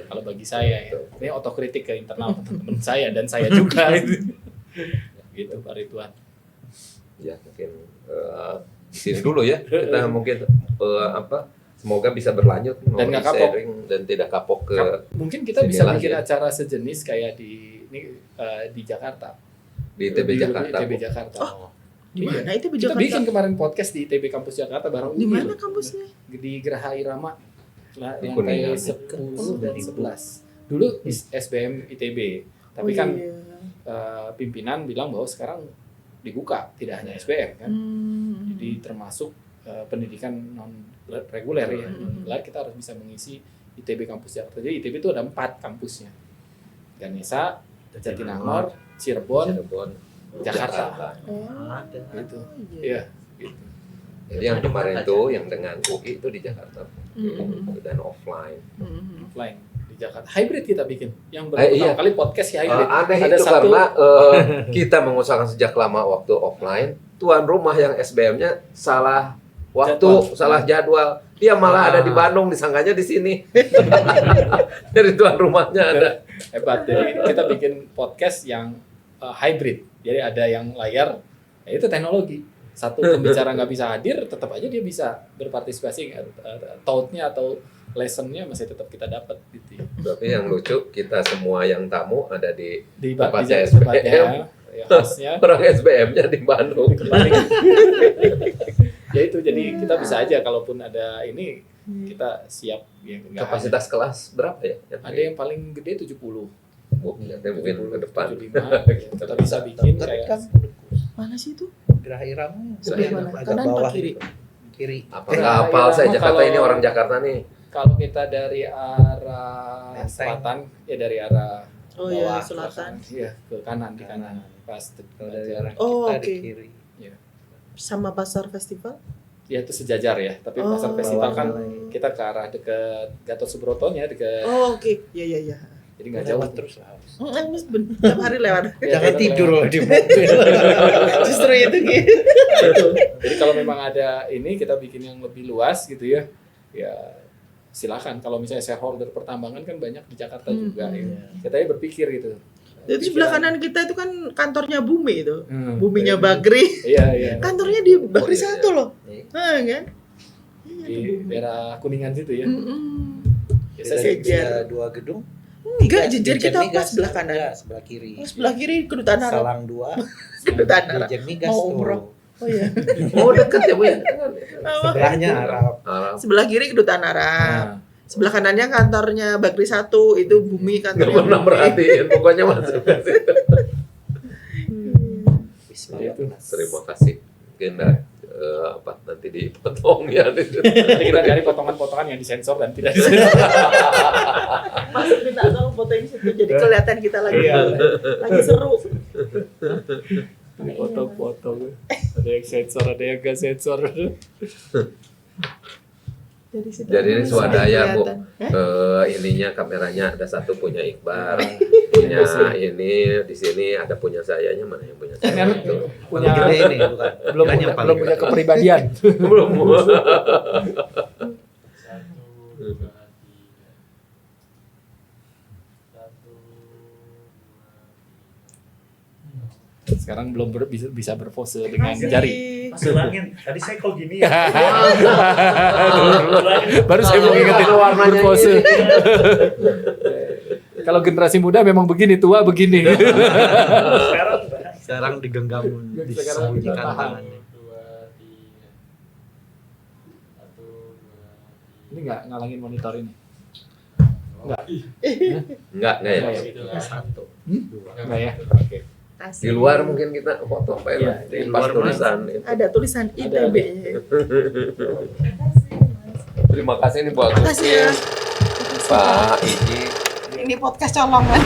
Kalau bagi saya ya, ini otokritik ke internal teman-teman saya dan saya juga itu. Gitu Pak Ridwan. Ya mungkin di sini dulu ya. Kita mungkin semoga bisa berlanjut Dan nggak kapok. sharing dan tidak kapok ke Mungkin kita sini bisa lagi bikin ya. acara sejenis kayak di Jakarta. di ITB Jakarta. ITB Jakarta. Di mana itu Kita Jakarta? bikin kemarin podcast di ITB Kampus Jakarta bareng Di UI mana loh. kampusnya? Di Geraha Irama. Di Lantai Kuningan. 10 dan 11. Dulu SBM ITB. Tapi kan pimpinan bilang bahwa sekarang dibuka, tidak hanya SBM kan. Jadi termasuk pendidikan non reguler ya. Non-reguler kita harus bisa mengisi ITB Kampus Jakarta. Jadi ITB itu ada 4 kampusnya. Ganesha, Jatinangor, Cirebon, Jakarta. Gitu. Iya, gitu. Jadi yang kemarin tuh yang dengan UI itu di Jakarta. Dan offline. Offline di Jakarta. Hybrid kita bikin. Yang Iya. pertama kali podcast ya hybrid. Aneh Ada itu satu karena kita mengusahakan sejak lama waktu offline, tuan rumah yang SBM-nya salah waktu, Jadwal. salah jadwal. Dia malah ada di Bandung, disangkanya di sini. Jadi tuan rumahnya ada. Hebat. Jadi kita bikin podcast yang hybrid. Jadi ada yang layar, ya itu teknologi. Satu pembicara nggak bisa hadir, tetap aja dia bisa berpartisipasi. Thought-nya atau lesson-nya masih tetap kita dapat gitu ya. Tapi yang lucu, kita semua yang tamu ada di tempatnya tempatnya, ya, hostnya. Orang SBM-nya di Bandung. Ya itu, jadi kita bisa aja kalaupun ada ini, kita siap. Ya, nggak Kapasitas kelas berapa ya? ada yang paling gede 70. Mungkin ke depan. 75, ya, kita bisa bikin Tapi kayak kan Mana sih itu? Gerah Irama Sebelah mana? agak Kanan apa bawah kiri? itu. Kiri. Apa nggak hafal saya Jakarta ini, orang Jakarta nih. kalau kita dari arah Menteng. selatan, ya dari arah Oh iya, bawah, selatan. Iya, ke kanan, di kanan. Pas Kalau dari arah Oh, kita oke. di kiri. Sama pasar festival? ya itu sejajar ya, tapi Oh. pasar festival kan Bawah. kita ke arah deket Gatot Subrotonya, deket, Oh, oke. Iya, iya, iya. jadi nggak jauh. Lewat terus lah. Mas tiap hari lewat. Ya, Jangan kita tidur lewat. loh di mobil. Justru itu gitu. Itu. Jadi kalau memang ada ini, kita bikin yang lebih luas gitu ya, ya silakan. Kalau misalnya shareholder pertambangan kan banyak di Jakarta juga. Ya. Kita berpikir gitu. Jadi sebelah kanan kita itu kan kantornya Bumi itu. Hmm. Buminya Bagri. Iya, iya. Kantornya di Bagri Oh, iya. 1 loh. Iya. Kan? Di daerah Kuningan situ ya. Mm-mm. Biasa Dari sih. Sejajar. dua gedung. Enggak, jejer Dirjen kita Migas pas sebelah kanan. enggak, sebelah kiri. Oh, sebelah kiri kedutaan Arab. Salang 2. Kedutaan Arab. Dirjen Migas Mau tuh. umroh. Oh iya. Oh deket ya Bu ya? Sebelahnya Arab. Arab. Sebelah kiri kedutaan Arab. Nah, Sebelah kanannya kantornya Bagri 1, itu Bumi Nggak kantornya. pernah Bumi. perhatiin, pokoknya masuk ke situ. Bismillah. Terima kasih. Mungkin nanti dipotong ya. nanti kita cari potongan-potongan yang disensor dan tidak disensor. Masuk minta tolong fotoin situ jadi kelihatan kita lagi lagi seru. Potong-potong. Ada yang sensor, ada yang nggak sensor. Jadi ini swadaya Bu. kelihatan. Hah? Ininya kameranya ada satu punya Iqbal, punya ini di sini ada punya sayanya, mana yang punya saya? Kan Itu. punya Gede ini bukan. belum Bukan yang punya, paling belum punya gede. kepribadian. Belum. Sekarang belum bisa berpose dengan jari. Mas ulangin, tadi saya kok gini ya? Baru saya mau ngingetin Warnanya berpose. Kalau generasi muda memang begini, tua begini. Sekarang Sekarang digenggam, disembunyikan tangannya. Ini nggak ngalangin monitor ini? Enggak ya. Nggak ya? Satu. Nggak ya? Oke. Di luar mungkin kita foto apa ya? Iya, Di pas luar tulisan. Ada tulisan ITB-nya. Terima kasih nih Pak Makasih ya. Pak Iji. Ini podcast colongan.